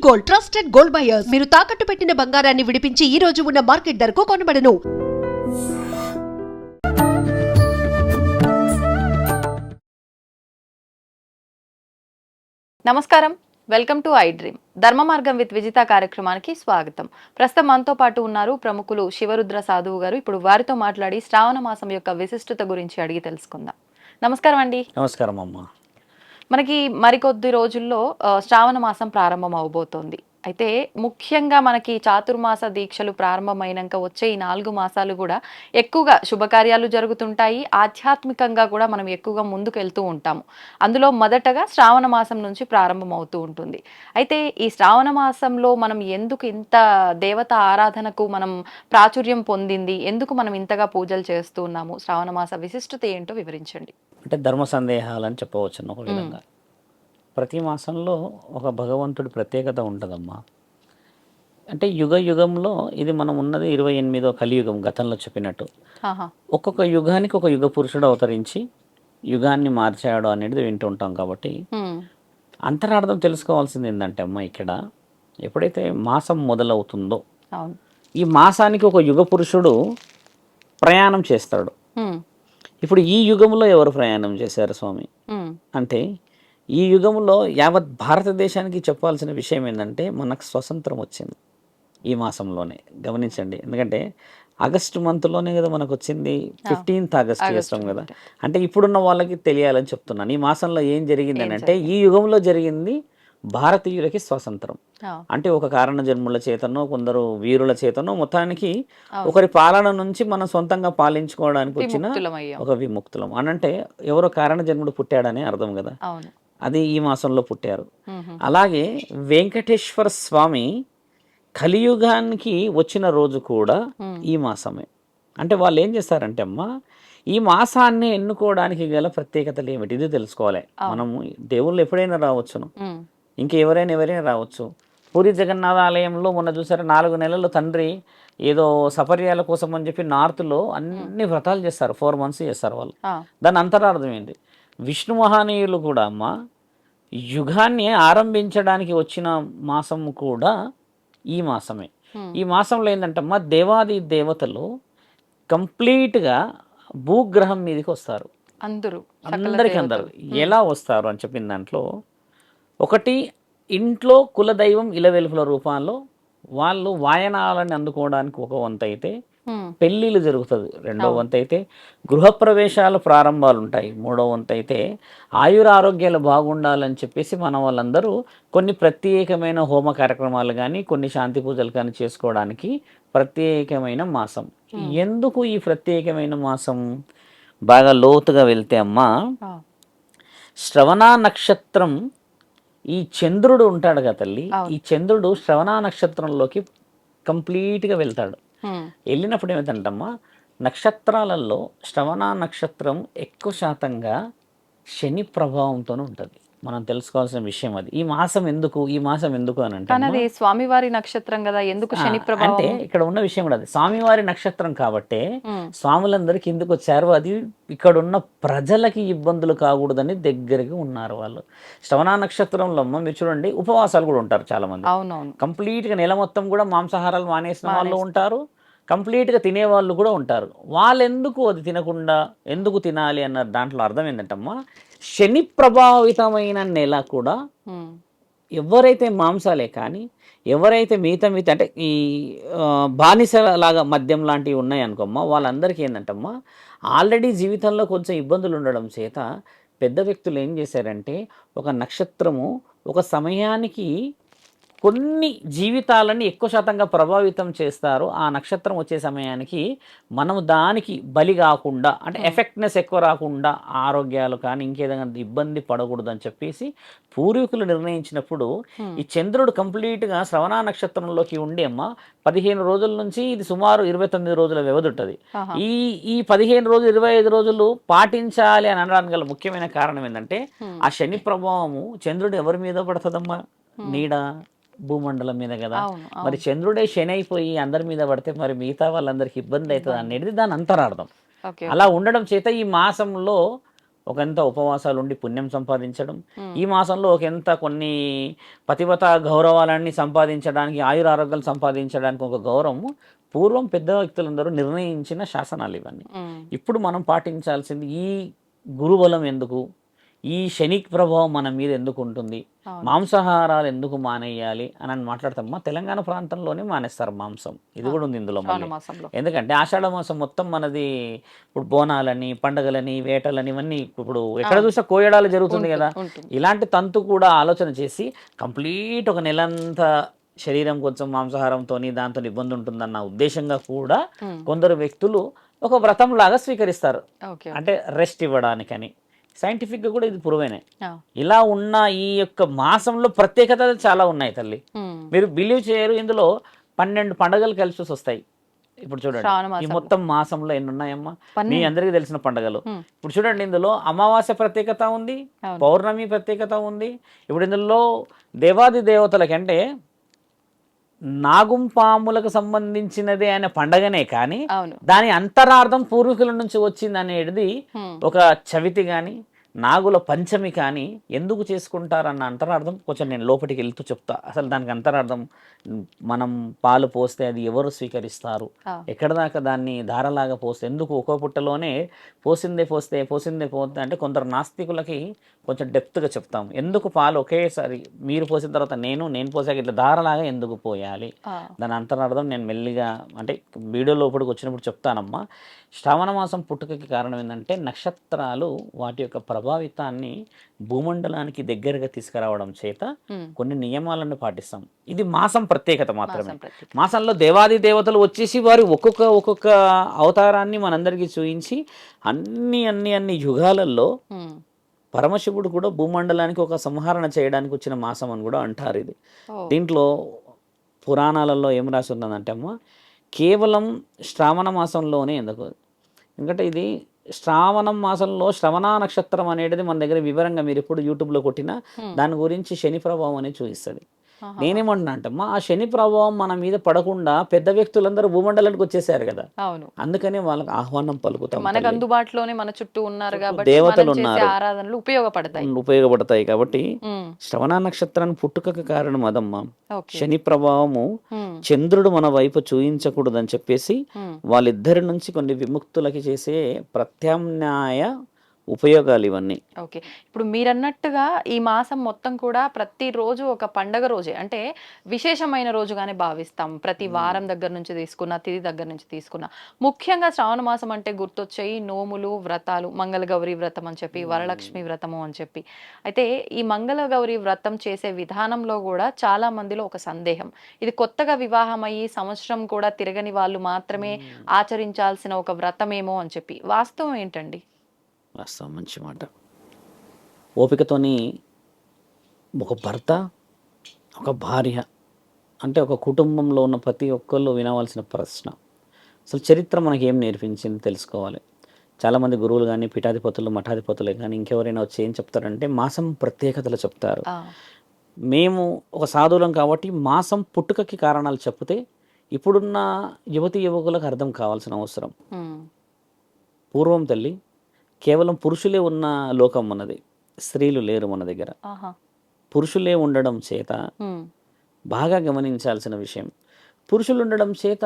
Gold, trusted gold buyers. మీరు తాకట్టు పెట్టిన బంగారాన్ని విడిపించి ఈ రోజు ఉన్న మార్కెట్ ధరకు కొనబడను. నమస్కారం, వెల్కమ్ టు ఐ డ్రీమ్. ధర్మ మార్గం విత్ విజిత కార్యక్రమానికి స్వాగతం. ప్రస్తుతం మనతో పాటు ఉన్నారు ప్రముఖులు శివరుద్ర సాధువు గారు. ఇప్పుడు వారితో మాట్లాడి శ్రావణ మాసం యొక్క విశిష్టత గురించి అడిగి తెలుసుకుందాం. నమస్కారం అండి. నమస్కారం అమ్మ. మనకి మరికొద్ది రోజుల్లో శ్రావణ మాసం ప్రారంభం అవబోతోంది. అయితే ముఖ్యంగా మనకి చాతుర్మాస దీక్షలు ప్రారంభమైనాక వచ్చే ఈ 4 మాసాలు కూడా ఎక్కువగా శుభకార్యాలు జరుగుతుంటాయి. ఆధ్యాత్మికంగా కూడా మనం ఎక్కువగా ముందుకు వెళ్తూ ఉంటాము. అందులో మొదటగా శ్రావణ మాసం నుంచి ప్రారంభం అవుతూ ఉంటుంది. అయితే ఈ శ్రావణ మాసంలో మనం ఎందుకు ఇంత దేవత ఆరాధనకు మనం ప్రాచుర్యం పొందింది, ఎందుకు మనం ఇంతగా పూజలు చేస్తూ ఉన్నాము, శ్రావణ మాస విశిష్టత ఏంటో వివరించండి. అంటే ధర్మ సందేహాలని చెప్పవచ్చు ఒక విధంగా. ప్రతి మాసంలో ఒక భగవంతుడి ప్రత్యేకత ఉంటుందమ్మా. అంటే యుగ యుగంలో ఇది మనం ఉన్నది 28వ కలియుగం, గతంలో చెప్పినట్టు. ఒక్కొక్క యుగానికి ఒక యుగ పురుషుడు అవతరించి యుగాన్ని మార్చాడు అనేది వింటూ ఉంటాం. కాబట్టి అంతరార్థం తెలుసుకోవాల్సింది ఏంటంటే అమ్మ, ఇక్కడ ఎప్పుడైతే మాసం మొదలవుతుందో ఈ మాసానికి ఒక యుగ పురుషుడు ప్రయాణం చేస్తాడు. ఇప్పుడు ఈ యుగంలో ఎవరు ప్రయాణం చేశారు స్వామి అంటే, ఈ యుగంలో యావత్ భారతదేశానికి చెప్పాల్సిన విషయం ఏంటంటే, మనకు స్వతంత్రం వచ్చింది ఈ మాసంలోనే. గమనించండి, ఎందుకంటే ఆగస్టు మంత్లోనే కదా మనకు వచ్చింది. 15th ఆగస్ట్ చేస్తాం కదా. అంటే ఇప్పుడున్న వాళ్ళకి తెలియాలని చెప్తున్నాను. ఈ మాసంలో ఏం జరిగిందని అంటే, ఈ యుగంలో జరిగింది భారతీయులకి స్వాతంత్రం. అంటే ఒక కారణ జన్ముల చేతనో, కొందరు వీరుల చేతనో, మొత్తానికి ఒకరి పాలన నుంచి మనం సొంతంగా పాలించుకోవడానికి వచ్చిన ఒక విముక్తులం అని. అంటే ఎవరో కారణ జన్ముడు పుట్టాడనే అర్థం కదా. అది ఈ మాసంలో పుట్టారు. అలాగే వెంకటేశ్వర స్వామి కలియుగానికి వచ్చిన రోజు కూడా ఈ మాసమే. అంటే వాళ్ళు ఏం చేస్తారంటే అమ్మ, ఈ మాసాన్ని ఎన్నుకోవడానికి గల ప్రత్యేకతలు ఏమిటి ఇది తెలుసుకోవాలి. మనము దేవుళ్ళు ఎప్పుడైనా రావచ్చును, ఎవరైనా రావచ్చు. పూరి జగన్నాథ ఆలయంలో మొన్న చూసారు, 4 నెలలు తండ్రి ఏదో సపర్యాల కోసం అని చెప్పి నార్త్లో అన్ని వ్రతాలు చేస్తారు. 4 months చేస్తారు వాళ్ళు. దాని అంతరార్థం ఏంటి? విష్ణు మహానీయులు కూడా అమ్మ యుగాన్ని ఆరంభించడానికి వచ్చిన మాసం కూడా ఈ మాసమే. ఈ మాసంలో ఏంటంటే అమ్మ, దేవాది దేవతలు కంప్లీట్గా భూగ్రహం మీదకి వస్తారు. అందరూ ఎలా వస్తారు అని చెప్పిన దాంట్లో ఒకటి, ఇంట్లో కులదైవం ఇలవెలుపుల రూపంలో వాళ్ళు వాయనాలని అందుకోవడానికి ఒక వంతు అయితే, పెళ్ళిళ్ళు జరుగుతుంది 2వ వంతు అయితే, గృహప్రవేశాల ప్రారంభాలు ఉంటాయి 3వ వంతు అయితే, ఆయురారోగ్యాలు బాగుండాలని చెప్పేసి మన వాళ్ళందరూ కొన్ని ప్రత్యేకమైన హోమ కార్యక్రమాలు కానీ, కొన్ని శాంతి పూజలు కానీ చేసుకోవడానికి ప్రత్యేకమైన మాసం. ఎందుకు ఈ ప్రత్యేకమైన మాసం? బాగా లోతుగా వెళ్తే అమ్మ, శ్రవణ నక్షత్రం, ఈ చంద్రుడు ఉంటాడు కదా తల్లి, ఈ చంద్రుడు శ్రవణ నక్షత్రంలోకి కంప్లీట్గా వెళ్తాడు. వెళ్ళినప్పుడు ఏమిటంటమ్మా, నక్షత్రాలలో శ్రవణ నక్షత్రం ఎక్కువ శాతంగా శని ప్రభావంతో ఉంటుంది. మనం తెలుసుకోవాల్సిన విషయం అది. ఈ మాసం ఎందుకు అని అంటే, స్వామివారి నక్షత్రం కదా, ఎందుకు శని ప్రభావం అంటే ఇక్కడ ఉన్న విషయం కూడా అది. స్వామివారి నక్షత్రం కాబట్టి స్వాములందరూ కిందకు వచ్చారు. అది ఇక్కడ ఉన్న ప్రజలకి ఇబ్బందులు కాకూడదని దగ్గరికి ఉన్నారు వాళ్ళు. శ్రవణ నక్షత్రంలో మీరు చూడండి, ఉపవాసాలు కూడా ఉంటారు చాలా మంది. కంప్లీట్గా నెల మొత్తం కూడా మాంసాహారాలు మానేసిన వాళ్ళు ఉంటారు, కంప్లీట్గా తినేవాళ్ళు కూడా ఉంటారు. వాళ్ళు ఎందుకు అది తినకుండా ఎందుకు తినాలి అన్న దాంట్లో అర్థం ఏంటంటమ్మా, శని ప్రభావితమైన నెల కూడా ఎవరైతే మాంసాలే కానీ, ఎవరైతే మిగతా అంటే ఈ బానిసలాగా మద్యం లాంటివి ఉన్నాయి అనుకోమ్మా, వాళ్ళందరికీ ఏంటంటమ్మా, ఆల్రెడీ జీవితంలో కొంచెం ఇబ్బందులు ఉండడం చేత పెద్ద వ్యక్తులు ఏం చేశారంటే, ఒక నక్షత్రము ఒక సమయానికి కొన్ని జీవితాలని ఎక్కువ శాతంగా ప్రభావితం చేస్తారు. ఆ నక్షత్రం వచ్చే సమయానికి మనం దానికి బలి కాకుండా, అంటే ఎఫెక్ట్నెస్ ఎక్కువ రాకుండా, ఆరోగ్యాలు కానీ ఇంకేదైనా ఇబ్బంది పడకూడదు అని చెప్పేసి పూర్వీకులు నిర్ణయించినప్పుడు ఈ చంద్రుడు కంప్లీట్గా శ్రవణ నక్షత్రంలోకి ఉండి అమ్మ 15 రోజుల నుంచి ఇది సుమారు 29 రోజుల వ్యవధి ఉంటుంది. ఈ 15 రోజులు 25 రోజులు పాటించాలి అని అనడానికి గల ముఖ్యమైన కారణం ఏంటంటే, ఆ శని ప్రభావము చంద్రుడు ఎవరి మీద పడుతుందమ్మా, నీడ భూమండలం మీద కదా. మరి చంద్రుడే శని అయిపోయి అందరి మీద పడితే మరి మిగతా వాళ్ళందరికీ ఇబ్బంది అవుతుంది అనేది దాని అంతరార్థం. అలా ఉండడం చేత ఈ మాసంలో ఒకంత ఉపవాసాలు ఉండి పుణ్యం సంపాదించడం, ఈ మాసంలో ఒకంత కొన్ని పతివ్రత గౌరవాలన్నీ సంపాదించడానికి, ఆయురారోగ్యాలు సంపాదించడానికి ఒక గౌరవం పూర్వం పెద్ద వ్యక్తులందరూ నిర్ణయించిన శాసనాలు ఇవన్నీ. ఇప్పుడు మనం పాటించాల్సింది ఈ గురుబలం ఎందుకు, ఈ శని ప్రభావం మన మీద ఎందుకు ఉంటుంది, మాంసాహారాలు ఎందుకు మానేయాలి అని మాట్లాడతామా. తెలంగాణ ప్రాంతంలోనే మానేస్తారు మాంసం, ఇది కూడా ఉంది ఇందులో మళ్ళీ. ఎందుకంటే ఆషాఢ మాసం మొత్తం మనది ఇప్పుడు బోనాలని, పండగలని, వేటలని ఇవన్నీ ఇప్పుడు ఎక్కడ చూసినా కోయడాలు జరుగుతుంది కదా. ఇలాంటి తంతు కూడా ఆలోచన చేసి కంప్లీట్ ఒక నెలంతా శరీరం కొంచెం మాంసాహారంతో దాంతో ఇబ్బంది ఉంటుందన్న ఉద్దేశంగా కూడా కొందరు వ్యక్తులు ఒక వ్రతం లాగా స్వీకరిస్తారు, అంటే రెస్ట్ ఇవ్వడానికని. సైంటిఫిక్గా కూడా ఇది ప్రూవేనే. ఇలా ఉన్న ఈ యొక్క మాసంలో ప్రత్యేకతలు చాలా ఉన్నాయి తల్లి, మీరు బిలీవ్ చేయరు. ఇందులో 12 పండుగలు కలిసి వస్తాయి. ఇప్పుడు చూడండి ఈ మొత్తం మాసంలో ఎన్ని ఉన్నాయమ్మా, మీ అందరికీ తెలిసిన పండుగలు. ఇప్పుడు చూడండి ఇందులో అమావాస్య ప్రత్యేకత ఉంది, పౌర్ణమి ప్రత్యేకత ఉంది. ఇప్పుడు ఇందులో దేవాది దేవతలకంటే నాగుంపాములకు సంబంధించినదే అనే పండగనే కానీ దాని అంతరార్థం పూర్వీకుల నుంచి వచ్చింది అనేది ఒక చవితి కానీ నాగుల పంచమి కానీ ఎందుకు చేసుకుంటారన్న అంతరార్థం కొంచెం నేను లోపలికి వెళ్తూ చెప్తా. అసలు దానికి అంతరార్థం, మనం పాలు పోస్తే అది ఎవరు స్వీకరిస్తారు, ఎక్కడ దాకా దాన్ని ధారలాగా పోస్తే, ఎందుకు ఒక్కో పుట్టలోనే పోసిందే పోస్తే అంటే కొందరు నాస్తికులకి కొంచెం డెప్త్గా చెప్తాం. ఎందుకు పాలు ఒకేసారి మీరు పోసిన తర్వాత నేను పోసాక ఇట్లా ధారలాగా ఎందుకు పోయాలి, దాని అంతరార్థం నేను మెల్లిగా అంటే వీడియో లోపలికి వచ్చినప్పుడు చెప్తానమ్మా. శ్రావణ మాసం పుట్టుకకి కారణం ఏంటంటే నక్షత్రాలు వాటి యొక్క ప్రభావితాన్ని భూమండలానికి దగ్గరగా తీసుకురావడం చేత కొన్ని నియమాలను పాటిస్తాం. ఇది మాసం ప్రత్యేకత మాత్రమే. మాసంలో దేవాది దేవతలు వచ్చేసి వారు ఒక్కొక్క అవతారాన్ని మనందరికీ చూపించి అన్ని యుగాలలో పరమశివుడు కూడా భూమండలానికి ఒక సంహరణ చేయడానికి వచ్చిన మాసం అని కూడా అంటారు. ఇది దీంట్లో పురాణాలలో ఏం రాసి ఉందంటే అమ్మ, కేవలం శ్రావణ మాసంలోనే ఎందుకంటే ఇది శ్రావణ మాసంలో శ్రవణ నక్షత్రం అనేది మన దగ్గర వివరంగా మీరు ఎప్పుడు యూట్యూబ్లో కొట్టినా దాని గురించి శని ప్రభావం అనేది చూపిస్తుంది. నేనేమంటున్నా అంటమ్మా, ఆ శని ప్రభావం మన మీద పడకుండా పెద్ద వ్యక్తులందరూ భూమండలానికి వచ్చేసారు కదా, అందుకనే వాళ్ళకి ఆహ్వానం పలుకుతాం. మనకు అందుబాటులోనే మన చుట్టూ ఉన్నారు కాబట్టి దేవతలు ఉన్నారు, ఆరాధనలు ఉపయోగపడతాయి కాబట్టి శ్రవణ నక్షత్రాన్ని పుట్టుకకు కారణం అదమ్మా. శని ప్రభావము చంద్రుడు మన వైపు చూయించకూడదని చెప్పేసి వాళ్ళిద్దరి నుంచి కొన్ని విముక్తులకి చేసే ప్రత్యామ్నాయ ఉపయోగాలు ఇవన్నీ. ఓకే, ఇప్పుడు మీరన్నట్టుగా ఈ మాసం మొత్తం కూడా ప్రతిరోజు ఒక పండగ రోజే, అంటే విశేషమైన రోజుగానే భావిస్తాం. ప్రతి వారం దగ్గర నుంచి తీసుకున్న, తిథి దగ్గర నుంచి తీసుకున్న, ముఖ్యంగా శ్రావణ మాసం అంటే గుర్తొచ్చాయి నోములు, వ్రతాలు, మంగళగౌరి వ్రతం అని చెప్పి, వరలక్ష్మి వ్రతము అని చెప్పి. అయితే ఈ మంగళగౌరి వ్రతం చేసే విధానంలో కూడా చాలా మందిలో ఒక సందేహం, ఇది కొత్తగా వివాహం అయ్యి సంవత్సరం కూడా తిరగని వాళ్ళు మాత్రమే ఆచరించాల్సిన ఒక వ్రతమేమో అని చెప్పి. వాస్తవం ఏంటండి? వాస్తవం, మంచి మాట. ఓపికతోని ఒక భర్త, ఒక భార్య అంటే ఒక కుటుంబంలో ఉన్న ప్రతి ఒక్కళ్ళు వినవలసిన ప్రశ్న, అసలు చరిత్ర మనకి ఏం నేర్పించింది తెలుసుకోవాలి. చాలామంది గురువులు కానీ, పీఠాధిపతులు, మఠాధిపతులు కానీ ఇంకెవరైనా వచ్చి ఏం చెప్తారంటే మాసం ప్రత్యేకతలు చెప్తారు. మేము ఒక సాధువులం కాబట్టి మాసం పుట్టుకకి కారణాలు చెప్తే ఇప్పుడున్న యువతి యువకులకు అర్థం కావాల్సిన అవసరం. పూర్వం తల్లి కేవలం పురుషులే ఉన్న లోకం మనది, స్త్రీలు లేరు మన దగ్గర. పురుషులే ఉండడం చేత బాగా గమనించాల్సిన విషయం, పురుషులు ఉండడం చేత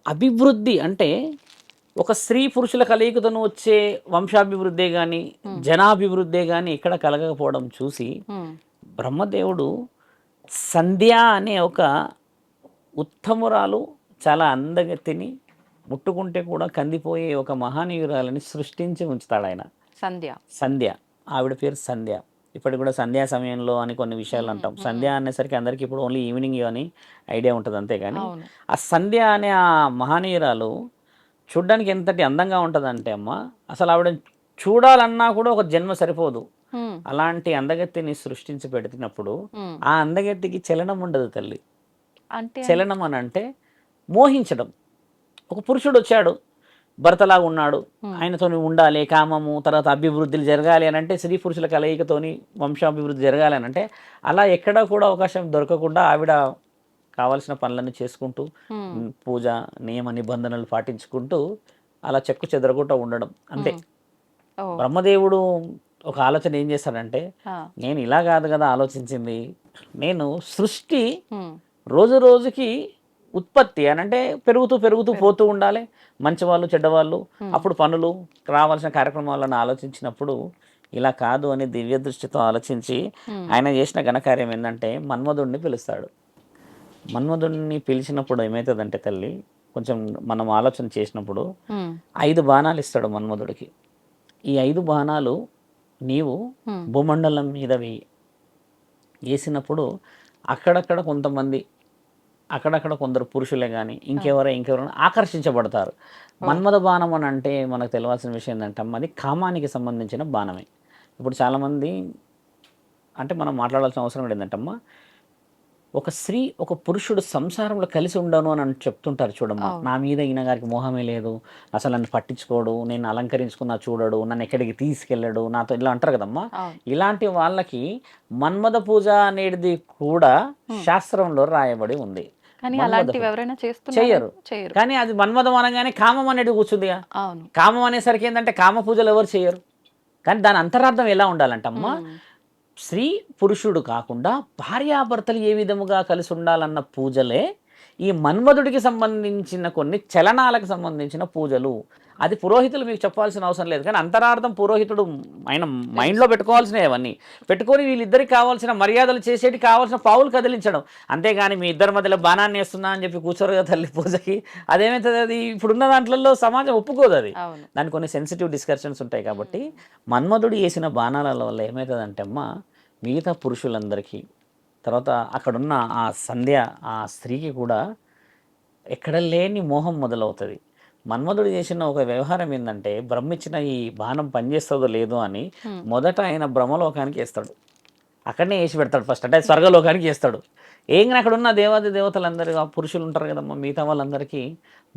అభివృద్ధి అంటే ఒక స్త్రీ పురుషుల కలయికతోను వచ్చే వంశాభివృద్ధే కానీ జనాభివృద్ధే కానీ ఎక్కడ కలగకపోవడం చూసి బ్రహ్మదేవుడు సంధ్య అనే ఒక ఉత్తమురాలు, చాలా అందగతిని, ముట్టుకుంటే కూడా కందిపోయే ఒక మహానీయురాలని సృష్టించి ఉంచుతాడు ఆయన. సంధ్య ఆవిడ పేరు సంధ్య. ఇప్పటికి కూడా సంధ్యా సమయంలో అని కొన్ని విషయాలు అంటాం. సంధ్య అనేసరికి అందరికి ఇప్పుడు ఓన్లీ ఈవినింగ్ అని ఐడియా ఉంటుంది అంతేగాని ఆ సంధ్య అనే ఆ మహానీయురాలు చూడ్డానికి ఎంతటి అందంగా ఉంటుందంటే అమ్మ, అసలు ఆవిడ చూడాలన్నా కూడా ఒక జన్మ సరిపోదు. అలాంటి అందగత్తిని సృష్టించి పెడుతున్నప్పుడు ఆ అందగత్తికి చలనం ఉండదు తల్లి. చలనం అని అంటే మోహించడం. ఒక పురుషుడు వచ్చాడు, భర్తలాగా ఉన్నాడు, ఆయనతోని ఉండాలి, కామము, తర్వాత అభివృద్ధులు జరగాలి అని అంటే, స్త్రీ పురుషుల కలయికతోని వంశాభివృద్ధి జరగాలి అని అంటే, అలా ఎక్కడా కూడా అవకాశం దొరకకుండా ఆవిడ కావాల్సిన పనులన్నీ చేసుకుంటూ పూజ నియమ నిబంధనలు పాటించుకుంటూ అలా చెక్కు చెదరకుండా ఉండడం అంతే. ఓ. బ్రహ్మదేవుడు ఒక ఆలోచన ఏం చేస్తాడంటే, ఆ. నేను ఇలా కాదు కదా ఆలోచించింది, నేను సృష్టి ఉమ్. రోజు రోజుకి ఉత్పత్తి అని అంటే పెరుగుతూ పెరుగుతూ పోతూ ఉండాలి, మంచి వాళ్ళు చెడ్డవాళ్ళు, అప్పుడు పనులు రావాల్సిన కార్యక్రమాలను ఆలోచించినప్పుడు ఇలా కాదు అని దివ్య దృష్టితో ఆలోచించి ఆయన చేసిన ఘనకార్యం ఏంటంటే మన్మధుడిని పిలుస్తాడు. మన్మధుడిని పిలిచినప్పుడు ఏమవుతుందంటే తల్లి, కొంచెం మనం ఆలోచన చేసినప్పుడు ఉమ్. 5 బాణాలు ఇస్తాడు మన్మధుడికి. ఈ 5 బాణాలు నీవు భూమండలం మీద వేసినప్పుడు అక్కడక్కడ కొంతమంది, అక్కడక్కడ కొందరు పురుషులే కానీ ఇంకెవరైనా ఆకర్షించబడతారు. మన్మథ బాణం అని అంటే మనకు తెలియాల్సిన విషయం ఏంటంటే అది కామానికి సంబంధించిన బాణమే. ఇప్పుడు చాలామంది అంటే మనం మాట్లాడాల్సిన అవసరం ఏంటంటమ్మా, ఒక స్త్రీ ఒక పురుషుడు సంసారంలో కలిసి ఉండను అని చెప్తుంటారు చూడమ్మా, నా మీద ఈయన గారికి మోహమే లేదు, అసలు నన్ను పట్టించుకోడు, నేను అలంకరించుకున్నా చూడడు, నన్ను ఎక్కడికి తీసుకెళ్ళడు, నాతో ఇలా అంటారు కదమ్మా. ఇలాంటి వాళ్ళకి మన్మథ పూజ అనేది కూడా శాస్త్రంలో రాయబడి ఉంది. కానీ అలాంటివి ఎవరైనా చెయ్యరు. చేయరు. కానీ అది మన్మథం అనగానే కామం అనేది కూర్చుంది. అవును. కామం అనేసరికి ఏంటంటే కామ పూజలు ఎవరు చేయరు. కానీ దాని అంతరార్థం ఎలా ఉండాలంటమ్మా, స్త్రీ పురుషుడు కాకుండా భార్యాభర్తలు ఏ విధముగా కలిసి ఉండాలన్న పూజలే ఈ మన్మధుడికి సంబంధించిన కొన్ని చలనాలకు సంబంధించిన పూజలు. అది పురోహితులు మీకు చెప్పాల్సిన అవసరం లేదు, కానీ అంతరార్థం పురోహితుడు ఆయన మైండ్లో పెట్టుకోవాల్సినవి అవన్నీ పెట్టుకొని వీళ్ళిద్దరికి కావాల్సిన మర్యాదలు చేసేటి కావాల్సిన పావులు కదిలించడం. అంతేగాని మీ ఇద్దరి మధ్యలో బాణాన్ని వేస్తున్నా అని చెప్పి కూర్చోరు కదా తల్లి పూజకి. అదేమవుతుంది, అది ఇప్పుడున్న దాంట్లో సమాజం ఒప్పుకోదు. అది దానికి కొన్ని సెన్సిటివ్ డిస్కషన్స్ ఉంటాయి. కాబట్టి మన్మధుడు వేసిన బాణాల వల్ల ఏమవుతుందంటే అమ్మా, మిగతా పురుషులందరికీ తర్వాత అక్కడున్న ఆ సంధ్య ఆ స్త్రీకి కూడా ఎక్కడ లేని మోహం మొదలవుతుంది. మన్మధుడు చేసిన ఒక వ్యవహారం ఏంటంటే, బ్రహ్మిచ్చిన ఈ బాణం పనిచేస్తుందో లేదో అని మొదట ఆయన బ్రహ్మలోకానికి వేస్తాడు, అక్కడనే వేసి పెడతాడు ఫస్ట్, అంటే స్వర్గలోకానికి వేస్తాడు. ఏంగా అక్కడ ఉన్న దేవాది దేవతలందరూ ఆ పురుషులు ఉంటారు కదమ్మా, మిగతా వాళ్ళందరికీ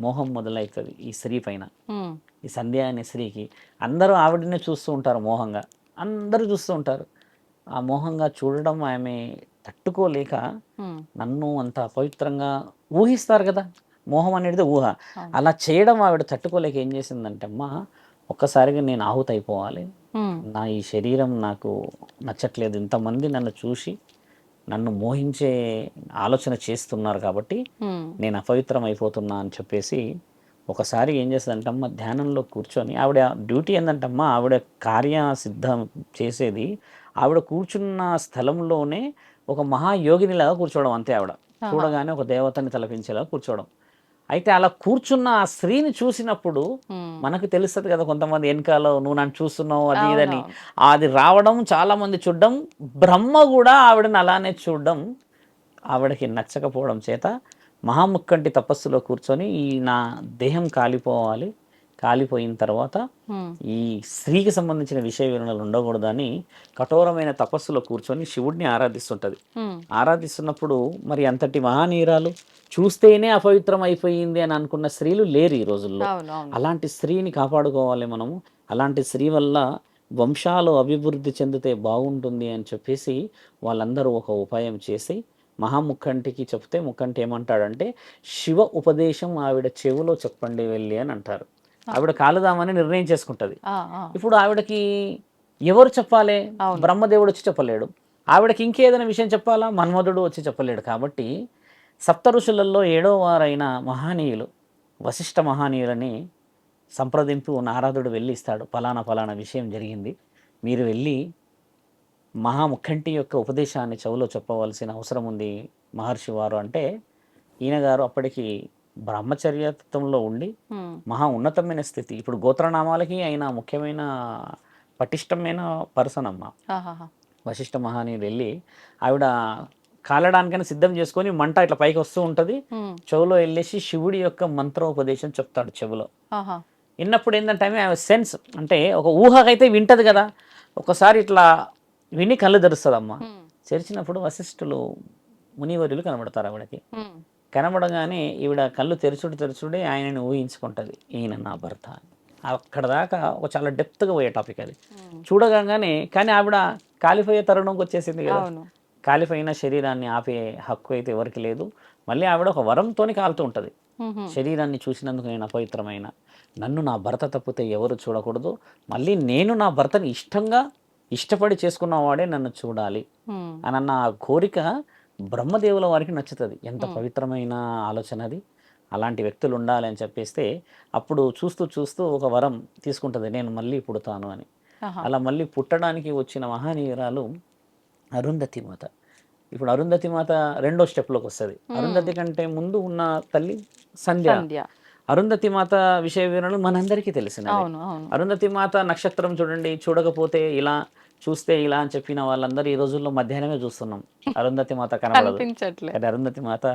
మోహం మొదలవుతుంది ఈ స్త్రీ పైన. ఈ సంధ్య అనే స్త్రీకి అందరూ ఆవిడనే చూస్తూ ఉంటారు మోహంగా, అందరూ చూస్తూ ఉంటారు. ఆ మోహంగా చూడడం ఆమె తట్టుకోలేక నన్ను అంత అపవిత్రంగా ఊహిస్తారు కదా, మోహం అనేది ఊహ, అలా చేయడం ఆవిడ తట్టుకోలేక ఏం చేసిందంటే అమ్మా, ఒక్కసారిగా నేను ఆహుతి అయిపోవాలి, నా ఈ శరీరం నాకు నచ్చట్లేదు, ఇంతమంది నన్ను చూసి నన్ను మోహించే ఆలోచన చేస్తున్నారు కాబట్టి నేను అపవిత్రం అయిపోతున్నా అని చెప్పేసి ఒకసారి ఏం చేస్తుందంటే అమ్మ, ధ్యానంలో కూర్చొని ఆవిడ డ్యూటీ ఏంటంటమ్మా, ఆవిడ కార్యసిద్ధం చేసేది ఆవిడ కూర్చున్న స్థలంలోనే ఒక మహాయోగినిలాగా కూర్చోవడం అంతే. ఆవిడ చూడగానే ఒక దేవతని తలపించేలా కూర్చోవడం. అయితే అలా కూర్చున్న ఆ స్త్రీని చూసినప్పుడు మనకు తెలుస్తుంది కదా, కొంతమంది వెనకాల నువ్వు నన్ను చూస్తున్నావు అది ఇదని, అది రావడం, చాలా మంది చూడడం, బ్రహ్మ కూడా ఆవిడని అలానే చూడడం ఆవిడకి నచ్చకపోవడం చేత మహాముక్కంటి తపస్సులో కూర్చొని ఈ నా దేహం కాలిపోవాలి, కాలిపోయిన తర్వాత ఈ స్త్రీకి సంబంధించిన విషయ వివరణలు ఉండకూడదని కఠోరమైన తపస్సులో కూర్చొని శివుడిని ఆరాధిస్తుంటది. ఆరాధిస్తున్నప్పుడు మరి అంతటి మహానీరాలు చూస్తేనే అపవిత్రం అయిపోయింది అని అనుకున్న స్త్రీలు లేరు ఈ రోజుల్లో. అలాంటి స్త్రీని కాపాడుకోవాలి మనము, అలాంటి స్త్రీ వల్ల వంశాలు అభివృద్ధి చెందితే బాగుంటుంది అని చెప్పేసి వాళ్ళందరూ ఒక ఉపాయం చేసి మహాముక్కంటికి చెప్తే, ముక్కంటి ఏమంటాడంటే, శివ ఉపదేశం ఆవిడ చెవిలో చెప్పండి వెళ్ళి అని అంటారు. ఆవిడ కాలుదామని నిర్ణయం చేసుకుంటది. ఇప్పుడు ఆవిడకి ఎవరు చెప్పాలి, బ్రహ్మదేవుడు వచ్చి చెప్పలేడు, ఆవిడకి ఇంకేదైనా విషయం చెప్పాలా, మన్మధుడు వచ్చి చెప్పలేడు. కాబట్టి సప్త ఋషులలో 7వ వారైన మహానీయులు వశిష్ఠ మహానీయులని సంప్రదింపు నారదుడు వెళ్ళి ఇస్తాడు, ఫలానా ఫలానా విషయం జరిగింది, మీరు వెళ్ళి మహాముఖంటి యొక్క ఉపదేశాన్ని చెవులో చెప్పవలసిన అవసరం ఉంది మహర్షి వారు అంటే, ఈయన గారు అప్పటికి బ్రహ్మచర్యత్వంలో ఉండి మహా ఉన్నతమైన స్థితి. ఇప్పుడు గోత్రనామాలకి ఆయన ముఖ్యమైన పటిష్టమైన పర్సన్ అమ్మ. వశిష్ఠ మహానీయుడు వెళ్ళి ఆవిడ కాలడానికైనా సిద్ధం చేసుకొని మంట ఇట్లా పైకి వస్తూ ఉంటుంది, చెవులో వెళ్ళేసి శివుడి యొక్క మంత్రోపదేశం చెప్తాడు చెవులో. విన్నప్పుడు ఏంటంటే ఆమె సెన్స్ అంటే ఒక ఊహకైతే వింటది కదా, ఒకసారి ఇట్లా విని కళ్ళు తెరుస్తుంది. తెరిచినప్పుడు వశిష్ఠులు మునివర్యులు కనబడతారు ఆవిడకి. కనబడగానే ఈవిడ కళ్ళు తెరుచుడే ఆయనని ఊహించుకుంటుంది, ఈయన నా భర్త. అక్కడ దాకా ఒక చాలా డెప్త్గా పోయే టాపిక్ అది చూడగానే. కానీ ఆవిడ కాలిపోయే తరుణంకి వచ్చేసింది కదా, కాలిపోయిన శరీరాన్ని ఆపే హక్కు అయితే ఎవరికి లేదు. మళ్ళీ ఆవిడ ఒక వరంతోని కాలుతూ ఉంటుంది, శరీరాన్ని చూసినందుకు నేను అపవిత్రమైన, నన్ను నా భర్త తప్పితే ఎవరు చూడకూడదు, మళ్ళీ నేను నా భర్తని ఇష్టపడి చేసుకున్నవాడే నన్ను చూడాలి అన్న ఆ కోరిక బ్రహ్మదేవుల వారికి నచ్చుతుంది. ఎంత పవిత్రమైన ఆలోచన అది. అలాంటి వ్యక్తులు ఉండాలి అని చెప్పేస్తే అప్పుడు చూస్తూ చూస్తూ ఒక వరం తీసుకుంటుంది, నేను మళ్ళీ పుడతాను అని. అలా మళ్ళీ పుట్టడానికి వచ్చిన మహానీయురాలు అరుంధతి మాత. ఇప్పుడు అరుంధతి మాత రెండో స్టెప్లోకి వస్తుంది. అరుంధతి కంటే ముందు ఉన్న తల్లి సంధ్య. అరుంధతి మాత విషయ వివరణలు మనందరికీ తెలిసినవి. అరుంధతి మాత నక్షత్రం చూడండి, చూడకపోతే ఇలా, చూస్తే ఇలా అని చెప్పిన వాళ్ళందరూ ఈ రోజుల్లో మధ్యాహ్నమే చూస్తున్నాం. అరుంధతి మాత కనబడదు, కానీ అరుంధతి మాత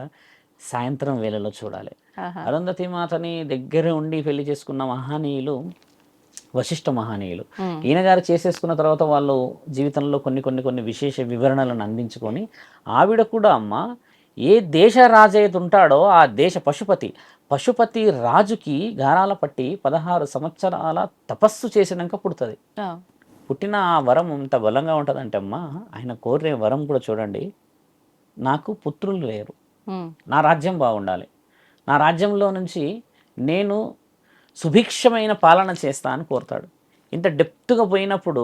సాయంత్రం వేళలో చూడాలి. అరుంధతి మాతని దగ్గర ఉండి పెళ్లి చేసుకున్న మహానీయులు వశిష్ఠ మహానీయులు. ఈయన గారు చేసేసుకున్న తర్వాత వాళ్ళు జీవితంలో కొన్ని విశేష వివరణలను అందించుకొని, ఆవిడ కూడా అమ్మ ఏ దేశ రాజైతే ఉంటాడో ఆ దేశ పశుపతి రాజుకి గారాల పట్టి 16 సంవత్సరాల తపస్సు చేసినాక పుడుతుంది. పుట్టిన ఆ వరం ఎంత బలంగా ఉంటుందంటే అమ్మ, ఆయన కోరే వరం కూడా చూడండి, నాకు పుత్రులు లేరు, నా రాజ్యం బాగుండాలి, నా రాజ్యంలో నుంచి నేను సుభిక్షమైన పాలన చేస్తా అని కోరుతాడు. ఇంత డెప్త్గా పోయినప్పుడు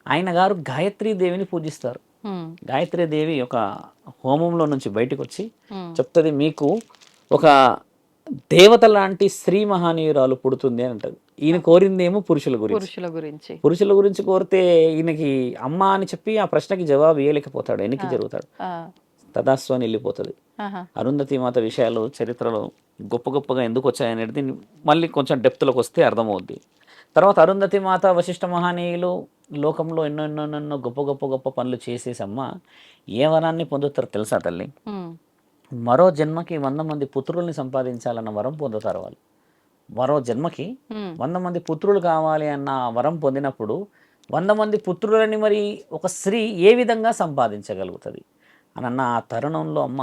ఆయన గారు గాయత్రీదేవిని పూజిస్తారు. గాయత్రీదేవి ఒక హోమంలో నుంచి బయటకు వచ్చి చెప్తుంది, మీకు ఒక దేవత లాంటి స్త్రీ మహానీయురాలు పుడుతుంది అని అంటది. ఈయన కోరిందేమో పురుషుల గురించి కోరితే ఈయనకి అమ్మ అని చెప్పి ఆ ప్రశ్నకి జవాబు ఇవ్వలేకపోతాడు, వెనక్కి జరుగుతాడు, తదాస్తు అని వెళ్ళిపోతుంది. అరుంధతి మాత విషయాలు చరిత్రలో గొప్పగా ఎందుకు వచ్చాయనేది మళ్ళీ కొంచెం డెప్త్లోకి వస్తే అర్థమవుద్ది. తర్వాత అరుంధతి మాత వశిష్ఠ మహానీయులు లోకంలో ఎన్నో గొప్ప పనులు చేసేసమ్మ ఏ వరాన్ని పొందుతారో తెలుసా తల్లి? మరో జన్మకి 100 మంది పుత్రుల్ని సంపాదించాలన్న వరం పొందుతారు వాళ్ళు. మరో జన్మకి 100 మంది పుత్రులు కావాలి అన్న వరం పొందినప్పుడు 100 మంది పుత్రులని మరి ఒక స్త్రీ ఏ విధంగా సంపాదించగలుగుతుంది అని అన్న ఆ తరుణంలో అమ్మ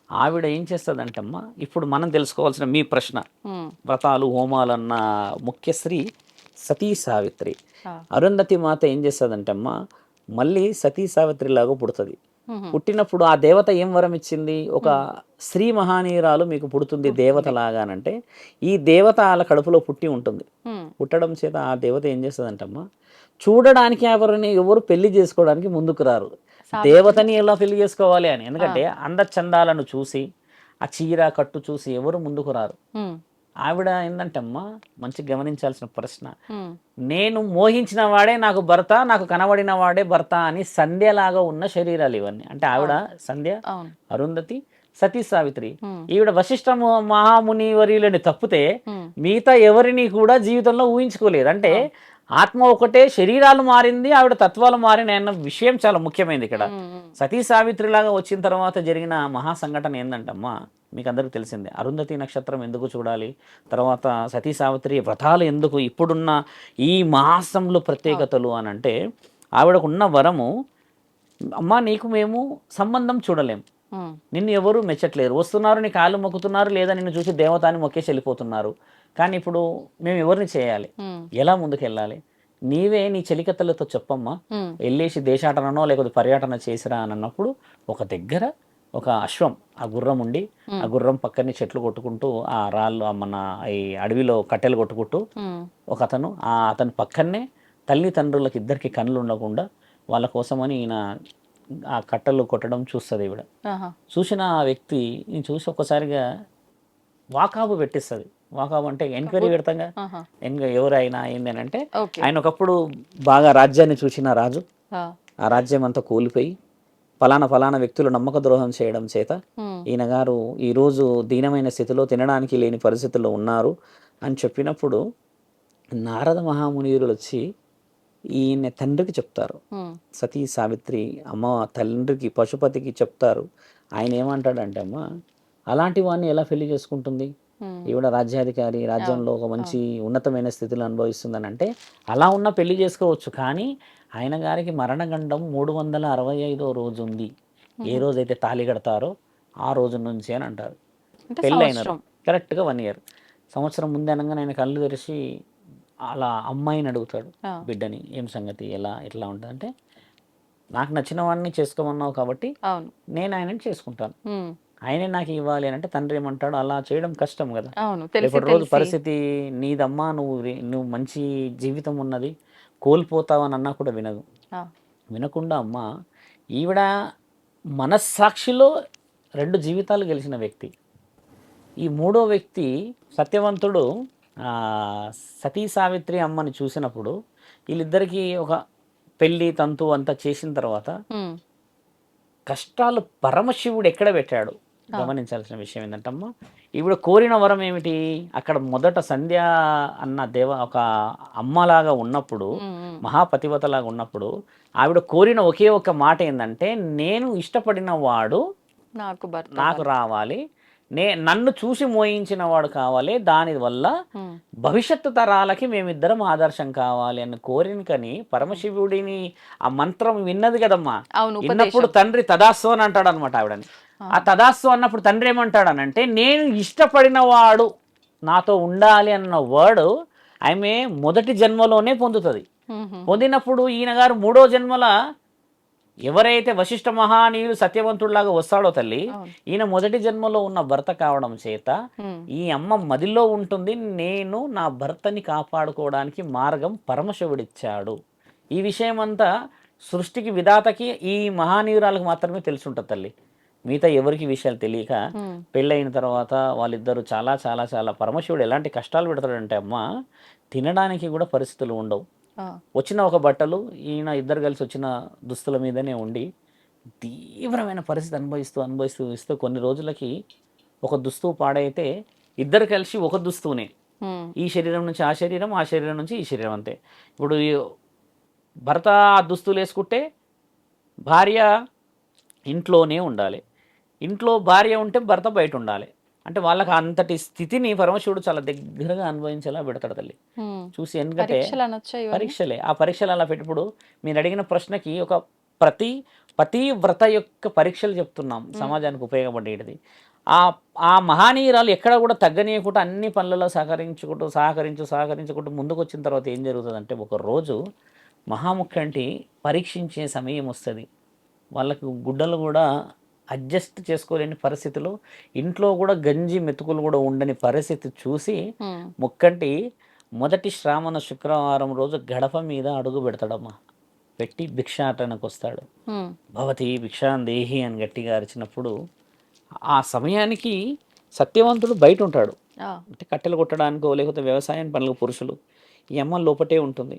ఆవిడ ఏం చేస్తుందంటే అమ్మ, ఇప్పుడు మనం తెలుసుకోవాల్సిన మీ ప్రశ్న, వ్రతాలు హోమాలు అన్న ముఖ్య స్త్రీ సతీ సావిత్రి. అరుంధతి మాత ఏం చేస్తుందంటే అమ్మ, మళ్ళీ సతీ సావిత్రి లాగా పుడుతుంది. పుట్టినప్పుడు ఆ దేవత ఏం వరం ఇచ్చింది, ఒక స్త్రీ మహానీయురాలు మీకు పుడుతుంది దేవత లాగానంటే, ఈ దేవత వాళ్ళ కడుపులో పుట్టి ఉంటుంది. పుట్టడం చేత ఆ దేవత ఏం చేస్తుందంటమ్మా, చూడడానికి ఎవరు పెళ్లి చేసుకోవడానికి ముందుకు రారు, దేవతని ఎలా పెళ్లి చేసుకోవాలి అని. ఎందుకంటే అందచందాలను చూసి ఆ చీర కట్టు చూసి ఎవరు ముందుకు రారు. ఆవిడ ఏంటంటమ్మా, మంచి గమనించాల్సిన ప్రశ్న, నేను మోహించిన వాడే నాకు భర్త, నాకు కనబడిన వాడే భర్త అని సంధ్యలాగా ఉన్న శరీరాలు ఇవన్నీ. అంటే ఆవిడ సంధ్య, అరుంధతి, సతీ సావిత్రి. ఈవిడ వశిష్ఠ మహాముని వర్యులని తప్పితే మిగతా ఎవరిని కూడా జీవితంలో ఊహించుకోలేదు. అంటే ఆత్మ ఒకటే, శరీరాలు మారింది, ఆవిడ తత్వాలు మారినాయి అన్న విషయం చాలా ముఖ్యమైనది ఇక్కడ. సతీ సావిత్రిలాగా వచ్చిన తర్వాత జరిగిన మహా సంఘటన ఏంటంటమ్మా, మీకు అందరికీ తెలిసిందే. అరుంధతి నక్షత్రం ఎందుకు చూడాలి, తర్వాత సతీ సావిత్రి వ్రతాలు ఎందుకు, ఇప్పుడున్న ఈ మాసంలో ప్రత్యేకతలు అని అంటే, ఆవిడకున్న వరము, అమ్మా నీకు మేము సంబంధం చూడలేం, నిన్ను ఎవరు మెచ్చట్లేరు, వస్తున్నారు నీ కాళ్ళు మొక్కుతున్నారు, లేదా నిన్ను చూసి దేవతాన్ని మొక్కేసి వెళ్ళిపోతున్నారు, కానీ ఇప్పుడు మేము ఎవరిని చేయాలి, ఎలా ముందుకెళ్ళాలి, నీవే నీ చెలికత్తలతో చెప్పమ్మా, వెళ్ళేసి దేశాటనో లేకపోతే పర్యటన చేసిరా అని అన్నప్పుడు ఒక దగ్గర ఒక అశ్వం, ఆ గుర్రం ఉండి ఆ గుర్రం పక్కనే చెట్లు కొట్టుకుంటూ ఆ రాళ్ళు మన ఈ అడవిలో కట్టెలు కొట్టుకుంటూ ఒక అతను పక్కనే తల్లిదండ్రులకి ఇద్దరికి కళ్ళు ఉండకుండా వాళ్ళ కోసమని ఈయన ఆ కట్టెలు కొట్టడం చూస్తుంది. ఈవిడ చూసిన ఆ వ్యక్తి చూసి ఒక్కసారిగా వాకాబు పెట్టిస్తుంది. వాకాబు అంటే ఎంక్వైరీ పెడతాంగా, ఎవరైనా ఏంది అని అంటే, ఆయన ఒకప్పుడు బాగా రాజ్యాన్ని చూసిన రాజు, ఆ రాజ్యం అంతా కూలిపోయి ఫలానా వ్యక్తులు నమ్మక ద్రోహం చేయడం చేత ఈయన గారు ఈరోజు దీనమైన స్థితిలో తినడానికి లేని పరిస్థితుల్లో ఉన్నారు అని చెప్పినప్పుడు నారద మహామునివులు వచ్చి ఈయన తండ్రికి చెప్తారు. సతీ సావిత్రి అమ్మ తండ్రికి పశుపతికి చెప్తారు. ఆయన ఏమంటాడంటే, అమ్మ అలాంటి వాడిని ఎలా పెళ్లి చేసుకుంటుంది, ఈవిడ రాజ్యాధికారి, రాజ్యంలో ఒక మంచి ఉన్నతమైన స్థితిలో అనుభవిస్తుందని అంటే, అలా ఉన్న పెళ్లి చేసుకోవచ్చు, కానీ ఆయన గారికి మరణగండం 365వ రోజు ఉంది, ఏ రోజైతే తాళి కడతారో ఆ రోజు నుంచి అని అంటారు. పెళ్ళైనారు కరెక్ట్గా 1 year. సంవత్సరం ముందే అనగానే ఆయన కళ్ళు తెరిచి అలా అమ్మాయిని అడుగుతాడు, బిడ్డని, ఏం సంగతి, ఎట్లా ఉంటుంది అంటే, నాకు నచ్చిన వాడిని చేసుకోమన్నావు కాబట్టి నేను ఆయనని చేసుకుంటాను, ఆయనే నాకు ఇవ్వాలి అని అంటే తండ్రి ఏమంటాడు, అలా చేయడం కష్టం కదా. అవును. తెలిసి రేపటి రోజు తెలిసి. పరిస్థితి నీదమ్మా, నువ్వు మంచి జీవితం ఉన్నది, కోల్పోతావని అన్నా కూడా వినదు. ఆ! వినకుండా అమ్మ, ఈవిడ మనస్సాక్షిలో 2 జీవితాలు గెలిచిన వ్యక్తి. ఈ మూడో వ్యక్తి సత్యవంతుడు సతీ సావిత్రి అమ్మని చూసినప్పుడు వీళ్ళిద్దరికీ ఒక పెళ్ళి తంతు అంతా చేసిన తర్వాత హ్మ్. కష్టాలు పరమశివుడు ఎక్కడ పెట్టాడు ఆ! గమనించాల్సిన విషయం ఏంటంటమ్మా, ఈవిడ కోరిన వరం ఏమిటి, అక్కడ మొదట సంధ్య అన్న ఒక అమ్మలాగా ఉన్నప్పుడు, హ్మ్. హ్మ్. మహాపతివతలాగా ఉన్నప్పుడు ఆవిడ కోరిన ఒకే ఒక మాట ఏంటంటే, నేను ఇష్టపడిన వాడు నాకు భర్త నాకు అవ్వాలి. రావాలి, నన్ను చూసి మోయించిన వాడు కావాలి, దానివల్ల హ్మ్. భవిష్యత్తు తరాలకి మేమిద్దరం ఆదర్శం కావాలి అన్న కోరికని పరమశివుడిని ఆ మంత్రం విన్నది కదమ్మా. అవును. విన్నప్పుడు ఉపదేశం. తండ్రి తదాస్తు అని అంటాడు అనమాట ఆవిడని. ఆ! ఆ తదాస్తు అన్నప్పుడు తండ్రి ఏమంటాడనంటే, నేను ఇష్టపడిన వాడు నాతో ఉండాలి అన్న వర్డ్ ఆమె మొదటి జన్మలోనే పొందుతుంది. హుహు. పొందినప్పుడు ఈయన గారు మూడో జన్మల ఎవరైతే వశిష్ఠ మహానీయుడు సత్యవంతుడిలాగా వస్తాడో తల్లి, అవును. ఈయన మొదటి జన్మలో ఉన్న భర్త కావడం చేత హ్మ్. ఈ అమ్మ మదిలో ఉంటుంది, నేను నా భర్తని కాపాడుకోవడానికి మార్గం పరమశివుడిచ్చాడు. ఈ విషయం అంతా సృష్టికి విధాతకి ఈ మహానీయురాలకు మాత్రమే తెలుసుంటుంది తల్లి. మిగతా ఎవరికి విషయాలు తెలియక హ్మ్. పెళ్ళయిన తర్వాత వాళ్ళిద్దరూ చాలా చాలా చాలా పరమశివుడు ఎలాంటి కష్టాలు పెడతాడంటే అమ్మ, తినడానికి కూడా పరిస్థితులు ఉండవు. ఆ! వచ్చిన ఒక బట్టలు ఈయన ఇద్దరు కలిసి వచ్చిన దుస్తుల మీదనే ఉండి తీవ్రమైన పరిస్థితి అనుభవిస్తూ అనుభవిస్తూ ఇస్తూ కొన్ని రోజులకి ఒక దుస్తువు పాడైతే ఇద్దరు కలిసి ఒక దుస్తువునే, హ్మ్. ఈ శరీరం నుంచి ఆ శరీరం, ఆ శరీరం నుంచి ఈ శరీరం అంతే. ఇప్పుడు భర్త ఆ దుస్తులు వేసుకుంటే భార్య ఇంట్లోనే ఉండాలి, ఇంట్లో భార్య ఉంటే భర్త బయట ఉండాలి. అంటే వాళ్ళకి అంతటి స్థితిని పరమశివుడు చాలా దగ్గరగా అనుభవించేలా పెడతాడు తల్లి. హ్మ్. చూసి ఎందుకంటే పరీక్షలు అనొచ్చా ఇవన్నీ? పరీక్షలే. ఆ పరీక్షలు అలా పెట్టినప్పుడు మీరు అడిగిన ప్రశ్నకి ఒక ప్రతి పతివ్రత యొక్క పరీక్షలు చెప్తున్నాం హ్మ్. సమాజానికి ఉపయోగపడేటిది. ఆ ఆ మహనీయురాలు ఎక్కడ కూడా తగ్గనీయకుండా అన్ని పనులలో సహకరించుకుంటూ ముందుకొచ్చిన తర్వాత ఏం జరుగుతుందంటే, ఒకరోజు మహాముఖంటి పరీక్షించే సమయం వస్తది. వాళ్ళకు గుడ్డలు కూడా అడ్జస్ట్ చేసుకోలేని పరిస్థితిలో, ఇంట్లో కూడా గంజి మెతుకులు కూడా ఉండని పరిస్థితి చూసి హ్మ్. ముక్కంటి మొదటి శ్రావణ శుక్రవారం రోజు గడప మీద అడుగు పెడతాడమ్మా. పెట్టి భిక్షాటనకు వస్తాడు. హ్మ్. భవతి భిక్షాం దేహి అని గట్టిగా అరిచినప్పుడు ఆ సమయానికి సత్యవంతుడు బయట ఉంటాడు. ఆ! అంటే కట్టెలు కొట్టడానికో లేకపోతే వ్యవసాయం పనులకు పురుషులు, ఈ అమ్మ లోపటే ఉంటుంది.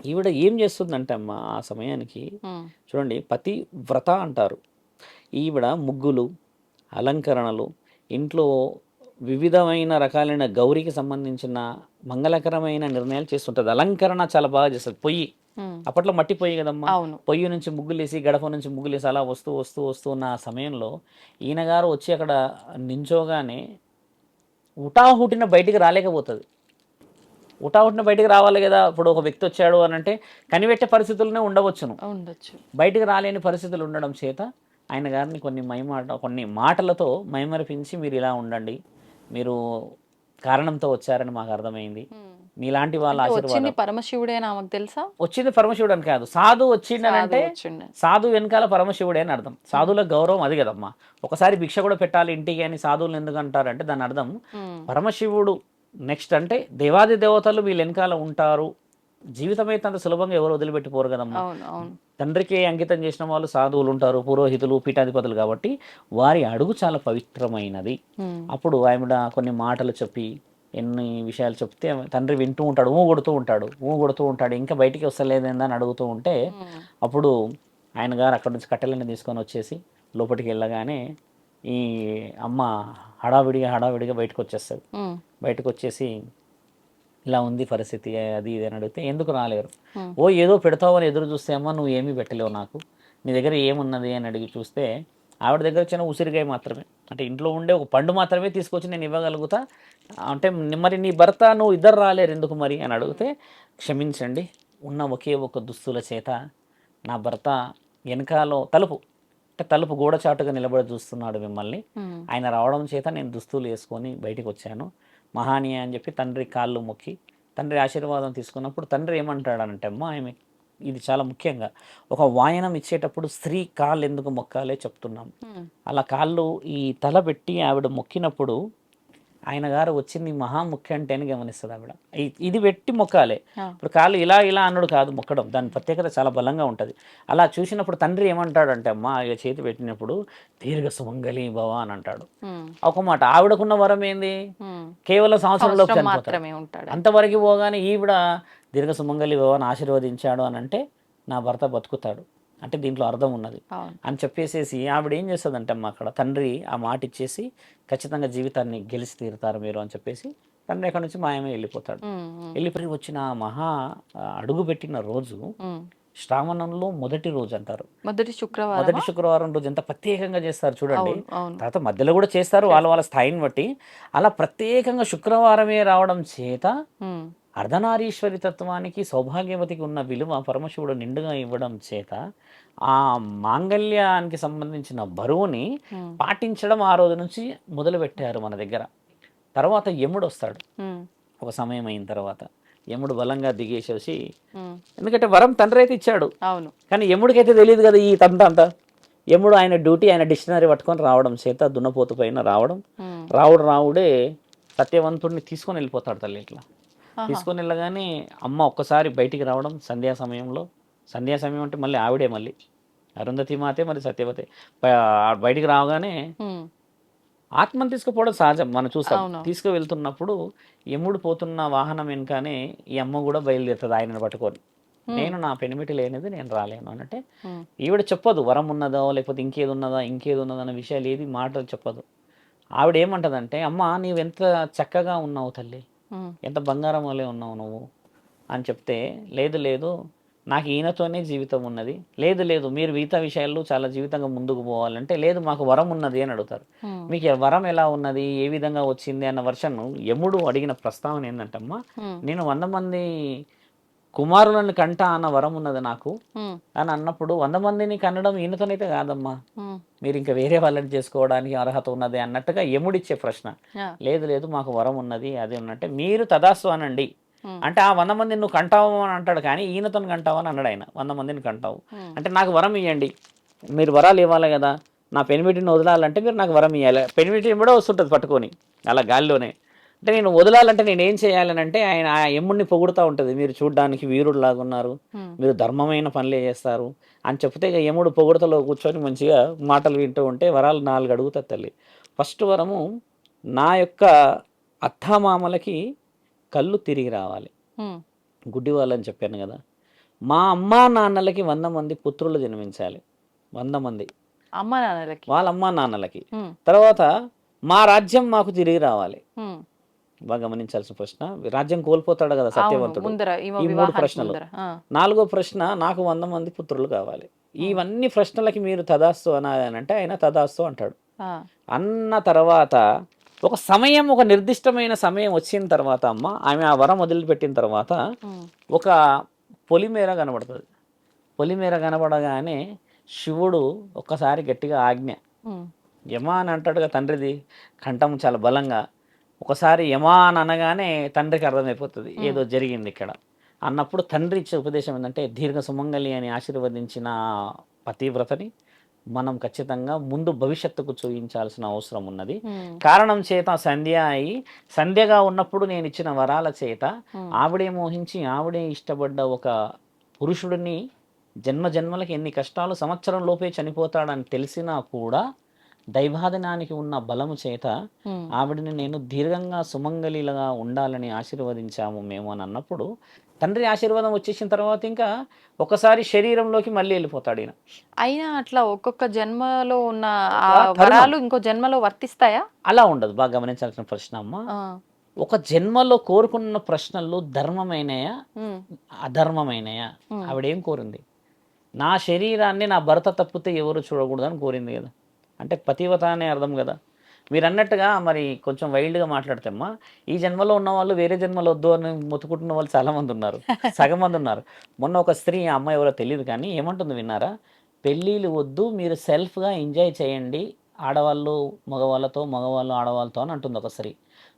ఈవిడ ఏం చేస్తుందంటే అమ్మ ఆ సమయానికి, హ్మ్. చూడండి పతివ్రత అంటారు. ఈవిడ ముగ్గులు, అలంకరణలు, ఇంట్లో వివిధమైన రకాలైన గౌరికి సంబంధించిన మంగళకరమైన నిర్ణయాలు చేస్తుంటుంది. అలంకరణ చాలా బాగా చేస్తుంది. పొయ్యి హ్మ్. అప్పట్లో మట్టి పొయ్యి కదమ్మా. అవును. పొయ్యి నుంచి ముగ్గులేసి గడప నుంచి ముగ్గులేసి అలా వస్తూ వస్తూ వస్తూ ఉన్న ఆ సమయంలో ఈయన గారు వచ్చి అక్కడ నించోగానే హుటాహుటిన బయటికి రాలేకపోతుంది. హుటాహుటిన బయటికి రావాలి కదా. ఇప్పుడు ఒక వ్యక్తి వచ్చాడు అని అంటే కనిపెట్టే పరిస్థితుల్లోనే ఉండవచ్చును. ఉండొచ్చు. బయటికి రాలేని పరిస్థితులు ఉండడం చేత ఆయన గారిని కొన్ని మాటలతో మైమరిపించి, మీరు ఇలా ఉండండి, మీరు కారణంతో వచ్చారని మాకు అర్థమైంది, హ్మ్. మీలాంటి వాళ్ళ అంటే వచ్చింది ఆశీర్వాదం. పరమశివుడే అని ఆమెకు తెలుసా? వచ్చింది పరమశివుడు అని కాదు, సాధు సాధువు వచ్చిండనంటే వచ్చిండే. సాధు వెనకాల పరమశివుడే అని అర్థం. హ్మ్. సాధువుల గౌరవం అది కదమ్మా. ఒకసారి భిక్ష కూడా పెట్టాలి ఇంటికి అని సాధువులు ఎందుకు అంటారంటే దాని అర్థం హ్మ్. పరమశివుడు నెక్స్ట్ అంటే దేవాది దేవతలు వీళ్ళ వెనకాల ఉంటారు. జీవితం అయితే అంత సులభంగా ఎవరు వదిలిపెట్టిపోరు కదమ్మా. అవును. అవును. తండ్రికి అంకితం చేసిన వాళ్ళు సాధువులు ఉంటారు, పురోహితులు, పీఠాధిపతులు, కాబట్టి వారి అడుగు చాలా పవిత్రమైనది. హ్మ్. అప్పుడు ఆవిడ కొన్ని మాటలు చెప్పి ఎన్ని విషయాలు చెప్తే తండ్రి వింటూ ఉంటాడు, ఊ కొడుతూ ఉంటాడు, ఇంకా బయటికి వస్తలేదేందని అడుగుతూ ఉంటే హ్మ్. అప్పుడు ఆయన గారు అక్కడ నుంచి కట్టెలను తీసుకొని వచ్చేసి లోపలికి వెళ్ళగానే ఈ అమ్మ హడావిడిగా బయటకు వచ్చేస్తుంది. హ్మ్. బయటకు వచ్చేసి ఇలా ఉంది పరిస్థితి అది ఇది అని అడిగితే ఎందుకు రాలేరు, హ్మ్. ఓ ఏదో పెడతావని ఎదురు చూస్తే అమ్మా నువ్వు ఏమీ పెట్టలేవు నాకు, నీ దగ్గర ఏమున్నది అని అడిగి చూస్తే ఆవిడ దగ్గర చిన్న ఉసిరికాయ మాత్రమే, అంటే ఇంట్లో ఉండే ఒక పండు మాత్రమే తీసుకొచ్చి నేను ఇవ్వగలుగుతా, అంటే మరి నీ భర్త నువ్వు ఇద్దరు రాలేరు ఎందుకు మరి అని హ్మ్. అడిగితే, క్షమించండి, ఉన్న ఒకే ఒక దుస్తుల చేత నా భర్త వెనకాలో తలుపు గోడచాటుగా నిలబడి చూస్తున్నాడు మిమ్మల్ని, హ్మ్. ఆయన రావడం చేత నేను దుస్తులు వేసుకొని బయటికి వచ్చాను, మహానీయ అని చెప్పి తండ్రి కాళ్ళు మొక్కి తండ్రి ఆశీర్వాదం తీసుకున్నప్పుడు తండ్రి ఏమంటాడనంటే అమ్మ ఆమె ఇది చాలా ముఖ్యంగా ఒక వాయనం ఇచ్చేటప్పుడు స్త్రీ కాళ్ళు ఎందుకు మొక్కాలే చెప్తున్నాం. అలా కాళ్ళు ఈ తల పెట్టి ఆవిడ మొక్కినప్పుడు ఆయన గారు వచ్చింది మహాముఖ్య అంటే అని గమనిస్తుంది ఆవిడ. ఇది పెట్టి మొక్కాలే. ఇప్పుడు కాళ్ళు ఇలా ఇలా అన్నాడు కాదు మొక్కడం, దాని ప్రత్యేకత చాలా బలంగా ఉంటుంది. అలా చూసినప్పుడు తండ్రి ఏమంటాడంటే అమ్మ ఇక చేతి పెట్టినప్పుడు దీర్ఘ సుమంగళి భవ అని అంటాడు. ఒక మాట ఆవిడకున్న వరం ఏంది, కేవలం సంవత్సరంలో చనిపోతాడు. అంతవరకు పోగానే ఈవిడ దీర్ఘ సుమంగళి భవ అని ఆశీర్వదించాడు అని అంటే నా భర్త బతుకుతాడు అంటే దీంట్లో అర్థం ఉన్నది అని చెప్పేసేసి ఆవిడ ఏం చేస్తుందంటే అమ్మ అక్కడ తండ్రి ఆ మాట ఇచ్చేసి ఖచ్చితంగా జీవితాన్ని గెలిచి తీరుతారు మీరు అని చెప్పేసి తండ్రి అక్కడ నుంచి మాయమే వెళ్ళిపోతాడు. వెళ్ళిపోయి వచ్చిన మహా అడుగు పెట్టిన రోజు శ్రావణంలో మొదటి రోజు అంటారు. మొదటి శుక్రవారం రోజు ఎంత ప్రత్యేకంగా చేస్తారు చూడండి. తర్వాత మధ్యలో కూడా చేస్తారు వాళ్ళ వాళ్ళ స్థాయిని బట్టి. అలా ప్రత్యేకంగా శుక్రవారమే రావడం చేత అర్ధనారీశ్వరి తత్వానికి సౌభాగ్యవతికి ఉన్న విలువ పరమశివుడు నిండుగా ఇవ్వడం చేత ఆ మాంగళ్యానికి సంబంధించిన బరువుని పాటించడం ఆ రోజు నుంచి మొదలు పెట్టారు మన దగ్గర. తర్వాత యముడు వస్తాడు ఒక సమయం అయిన తర్వాత. యముడు బలంగా దిగేసేసి, ఎందుకంటే వరం తండ్రి అయితే ఇచ్చాడు కానీ యముడికైతే తెలియదు కదా ఈ తంత అంతా. యముడు ఆయన డ్యూటీ ఆయన డిక్షనరీ పట్టుకొని రావడం చేత దున్నపోతు పైన రావుడే సత్యవంతుడిని తీసుకొని వెళ్ళిపోతాడు తల్లి. ఇట్లా తీసుకొని వెళ్ళగానే అమ్మ ఒక్కసారి బయటికి రావడం సంధ్యా సమయం అంటే మళ్ళీ ఆవిడే మళ్ళీ అరుంధతి మాతే మరి సత్యవతే బయటికి రావగానే ఆత్మను తీసుకుపోవడం సహజం మనం చూస్తాం. తీసుకువెళ్తున్నప్పుడు యముడు పోతున్న వాహనం వెనుకనే ఈ అమ్మ కూడా బయలుదేరుతుంది ఆయనను పట్టుకొని. నేను నా పెనిమిటి లేనిది నేను రాలేను అనంటే ఈవిడ చెప్పదు వరం ఉన్నదో లేకపోతే ఇంకేది ఉన్నదా అన్న విషయాలు ఏది మాటలు చెప్పదు. ఆవిడ ఏమంటదంటే అమ్మ నీవెంత చక్కగా ఉన్నావు తల్లి, ఎంత బంగారం వల్లే ఉన్నావు నువ్వు అని చెప్తే, లేదు నాకు ఈయనతోనే జీవితం ఉన్నది, లేదు మీరు మిగతా విషయాల్లో చాలా జీవితంగా ముందుకు పోవాలంటే లేదు మాకు వరం ఉన్నది అని అడుగుతారు. మీకు వరం ఎలా ఉన్నది ఏ విధంగా వచ్చింది అన్న వర్షన్ యముడు అడిగిన ప్రస్తావన ఏంటంటమ్మా, నేను 100 మంది కుమారులను కంట అన్న వరం ఉన్నది నాకు అని అన్నప్పుడు 100 మందిని కనడం ఈయనతోనైతే కాదమ్మా, మీరు ఇంకా వేరే వాళ్ళని చేసుకోవడానికి అర్హత ఉన్నది అన్నట్టుగా యముడిచ్చే ప్రశ్న. లేదు మాకు వరం ఉన్నది అది ఉన్నట్టే మీరు తదాస్తు అనండి అంటే ఆ 100 మందిని నువ్వు కంటావు అని అంటాడు కానీ ఈయనతో కంటావు అని అన్నాడు ఆయన. 100 మందిని కంటావు అంటే నాకు వరం ఇవ్వండి, మీరు వరాలు ఇవ్వాలి కదా, నా పెనిమిటిని వదలాలంటే మీరు నాకు వరం ఇవ్వాలి. పెనిమిటి కూడా వస్తుంటుంది పట్టుకొని అలా గాలిలోనే. అంటే నేను వదలాలంటే నేను ఏం చేయాలని అంటే ఆయన ఆ యముడిని పొగుడుతూ ఉంటుంది, మీరు చూడడానికి వీరుడు లాగున్నారు, మీరు ధర్మమైన పనులే చేస్తారు అని చెప్తే ఇక యముడు పొగుడుతలో కూర్చొని మంచిగా మాటలు వింటూ ఉంటే వరాలు 4 అడుగుతుంది తల్లి. ఫస్ట్ వరము నా యొక్క అత్తామామలకి కళ్ళు తిరిగి రావాలి, గుడ్డి వాళ్ళని చెప్పాను కదా. మా అమ్మా నాన్నలకి 100 మంది పుత్రులు జన్మించాలి, 100 మంది వాళ్ళ అమ్మా నాన్నలకి. తర్వాత మా రాజ్యం మాకు తిరిగి రావాలి. బాగా గమనించాల్సిన ప్రశ్న, రాజ్యం కోల్పోతాడు కదా సత్యవంతుడు. ఈ 3 ప్రశ్నలు. 4వ ప్రశ్న నాకు 100 మంది పుత్రులు కావాలి. ఇవన్నీ ప్రశ్నలకి మీరు తదాస్తు అనాలంటే ఆయన తదాస్తు అంటాడు. అన్న తర్వాత ఒక సమయం, ఒక నిర్దిష్టమైన సమయం వచ్చిన తర్వాత అమ్మ ఆమె ఆ వరం వదిలిపెట్టిన తర్వాత ఒక పొలిమేర కనబడుతుంది. పొలిమేర కనబడగానే శివుడు ఒక్కసారి గట్టిగా ఆజ్ఞ యమా అని అంటాడుగా తండ్రిది కంఠం చాలా బలంగా. ఒకసారి యమా అని అనగానే తండ్రికి అర్థమైపోతుంది ఏదో జరిగింది ఇక్కడ అన్నప్పుడు తండ్రి ఇచ్చే ఉపదేశం ఏంటంటే దీర్ఘ సుమంగళి అని ఆశీర్వదించిన పతివ్రతని మనం ఖచ్చితంగా ముందు భవిష్యత్తుకు చూపించాల్సిన అవసరం ఉన్నది. కారణం చేత సంధ్యగా ఉన్నప్పుడు నేను ఇచ్చిన వరాల చేత ఆవిడే మోహించి ఆవిడే ఇష్టపడ్డ ఒక పురుషుడిని జన్మలకి ఎన్ని కష్టాలు సంవత్సరం లోపే చనిపోతాడని తెలిసినా కూడా దైవాధనానికి ఉన్న బలము చేత ఆవిడని నేను దీర్ఘంగా సుమంగళిలుగా ఉండాలని ఆశీర్వదించాము మేము అని అన్నప్పుడు తండ్రి ఆశీర్వాదం వచ్చేసిన తర్వాత ఇంకా ఒకసారి శరీరంలోకి మళ్ళీ వెళ్ళిపోతాడు ఈయన. అయినా అట్లా ఒక్కొక్క జన్మలో ఉన్న వరాలు ఇంకో జన్మలో వర్తిస్తాయా? అలా ఉండదు. బాగా గమనించాల్సిన ప్రశ్న అమ్మ. ఒక జన్మలో కోరుకున్న ప్రశ్నలు ధర్మమైనయా అధర్మమైనయా? ఆవిడేం కోరింది, నా శరీరాన్ని నా భర్త తప్పితే ఎవరు చూడకూడదని కోరింది కదా. అంటే పతివత అనే అర్థం కదా. మీరు అన్నట్టుగా మరి కొంచెం వైల్డ్గా మాట్లాడితేమ్మా ఈ జన్మలో ఉన్న వాళ్ళు వేరే జన్మలో వద్దు అని మొత్తుకుంటున్న వాళ్ళు చాలామంది ఉన్నారు, సగం మంది ఉన్నారు. మొన్న ఒక స్త్రీ, ఆ అమ్మాయి ఎవరో తెలియదు కానీ ఏమంటుంది విన్నారా, పెళ్ళిళ్ళు వద్దు మీరు సెల్ఫ్గా ఎంజాయ్ చేయండి ఆడవాళ్ళు మగవాళ్ళతో, మగవాళ్ళు ఆడవాళ్ళతో అని అంటుంది ఒక స్త్రీ.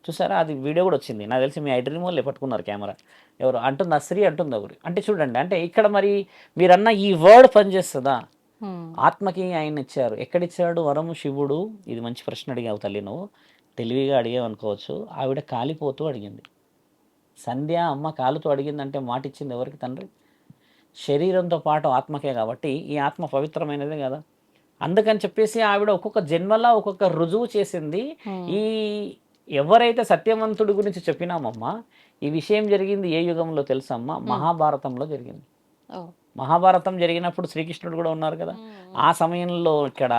చూసారా, అది వీడియో కూడా వచ్చింది. నాకు తెలిసి మీ ఐడ్రీమ్ వాళ్ళే పట్టుకున్నారు కెమెరా. ఎవరు అంటుంది, ఆ స్త్రీ అంటుంది ఒకరు. అంటే చూడండి, అంటే ఇక్కడ మరి మీరన్న ఈ వర్డ్ పనిచేస్తుందా? ఆత్మకి ఆయన ఇచ్చారు. ఎక్కడిచ్చాడు వరము శివుడు? ఇది మంచి ప్రశ్న అడిగావు తల్లి, నువ్వు తెలివిగా అడిగావు అనుకోవచ్చు. ఆవిడ కాలిపోతూ అడిగింది. సంధ్య అమ్మ కాలుతో అడిగిందంటే మాట ఇచ్చింది ఎవరికి? తండ్రి. శరీరంతో పాటు ఆత్మకే, కాబట్టి ఈ ఆత్మ పవిత్రమైనదే కదా. అందుకని చెప్పేసి ఆవిడ ఒక్కొక్క జన్మలా ఒక్కొక్క రుజువు చేసింది. ఈ ఎవరైతే సత్యవంతుడి గురించి చెప్పినామమ్మా, ఈ విషయం జరిగింది ఏ యుగంలో తెలుసమ్మా? మహాభారతంలో జరిగింది. మహాభారతం జరిగినప్పుడు శ్రీకృష్ణుడు కూడా ఉన్నారు కదా. ఆ సమయంలో ఇక్కడ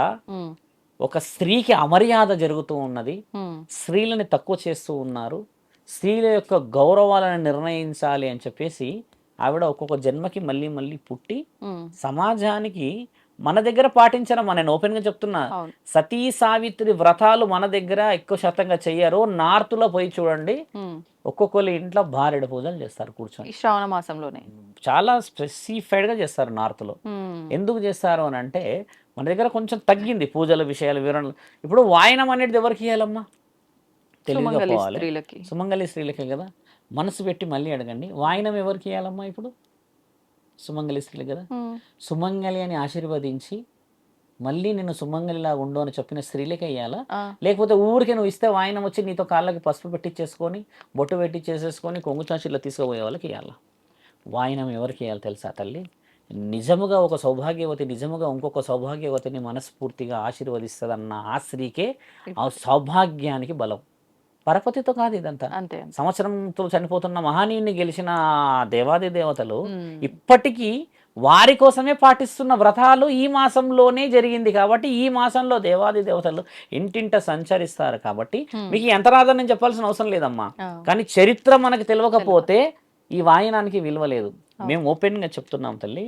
ఒక స్త్రీకి అమర్యాద జరుగుతూ ఉన్నది. స్త్రీలని తక్కువ చేస్తూ ఉన్నారు. స్త్రీల యొక్క గౌరవాలను నిర్ణయించాలి అని చెప్పేసి ఆవిడ ఒక్కొక్క జన్మకి మళ్ళీ మళ్ళీ పుట్టి సమాజానికి మన దగ్గర పాటించడం, నేను ఓపెన్గా చెప్తున్నా, సతీ సావిత్రి వ్రతాలు మన దగ్గర ఎక్కువ శాతంగా చెయ్యరు. నార్త్లో పోయి చూడండి, ఒక్కొక్కరి ఇంట్లో భార్యడ పూజలు చేస్తారు కూర్చొని. శ్రావణ మాసంలోనే చాలా స్పెసిఫైడ్గా చేస్తారు నార్త్లో. ఎందుకు చేస్తారు అని అంటే, మన దగ్గర కొంచెం తగ్గింది పూజల విషయాలు, వివరణలు. ఇప్పుడు వాయనం అనేది ఎవరికి ఇవ్వాలమ్మా? తెలివిగా పోవాలి. సుమంగళి స్త్రీలకే కదా. మనసు పెట్టి మళ్ళీ అడగండి, వాయనం ఎవరికి ఇవ్వాలమ్మా? ఇప్పుడు సుమంగళి స్త్రీలు కదా. సుమంగళి అని ఆశీర్వదించి మళ్ళీ నేను సుమంగళిలా ఉండు అని చెప్పిన స్త్రీలకే ఇవ్వాలా? లేకపోతే ఊరికే నువ్వు ఇస్తే వాయనం వచ్చి నీతో కాళ్ళకి పసుపు పెట్టించేసుకొని బొట్టు పెట్టించేసేసుకొని కొంగు చాచుల్లో తీసుకుపోయే వాళ్ళకి ఇవ్వాలా? వాయనం ఎవరికి ఇవ్వాలి తెలుసా తల్లి? నిజముగా ఒక సౌభాగ్యవతి నిజముగా ఇంకొక సౌభాగ్యవతిని మనస్ఫూర్తిగా ఆశీర్వదిస్తుందన్న ఆ స్త్రీకే ఆ సౌభాగ్యానికి బలం. పరపతితో కాదు ఇదంతా. సంవత్సరంతో చనిపోతున్న మహానీయుని గెలిచిన దేవాది దేవతలు ఇప్పటికీ వారి కోసమే పాటిస్తున్న వ్రతాలు ఈ మాసంలోనే జరిగింది. కాబట్టి ఈ మాసంలో దేవాది దేవతలు ఇంటింట సంచరిస్తారు. కాబట్టి మీకు ఎంతరాధన నేను చెప్పాల్సిన అవసరం లేదమ్మా. కానీ చరిత్ర మనకు తెలియకపోతే ఈ వాయనానికి విలువ లేదు. మేము ఓపెన్గా చెప్తున్నాం తల్లి.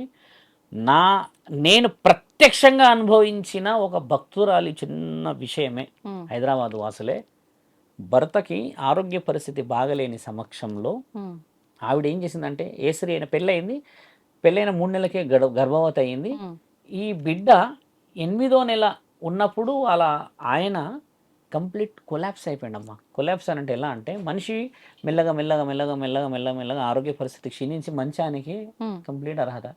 నేను ప్రత్యక్షంగా అనుభవించిన ఒక భక్తురాలి చిన్న విషయమే. హైదరాబాద్ వాసులే. భర్తకి ఆరోగ్య పరిస్థితి బాగలేని సమక్షంలో ఆవిడ ఏం చేసిందంటే, ఏ స్త్రీ అయినా పెళ్ళయింది, పెళ్ళైన 3 నెలలకే గర్భవతి అయింది. ఈ బిడ్డ 8వ నెల ఉన్నప్పుడు అలా ఆయన కంప్లీట్ కొలాప్స్ అయిపోయిందమ్మా. కొలాప్స్ అని అంటే ఎలా అంటే, మనిషి మెల్లగా మెల్లగా మెల్లగా మెల్లగా మెల్లగా మెల్లగా ఆరోగ్య పరిస్థితి క్షీణించి మంచానికి కంప్లీట్ అర్హత.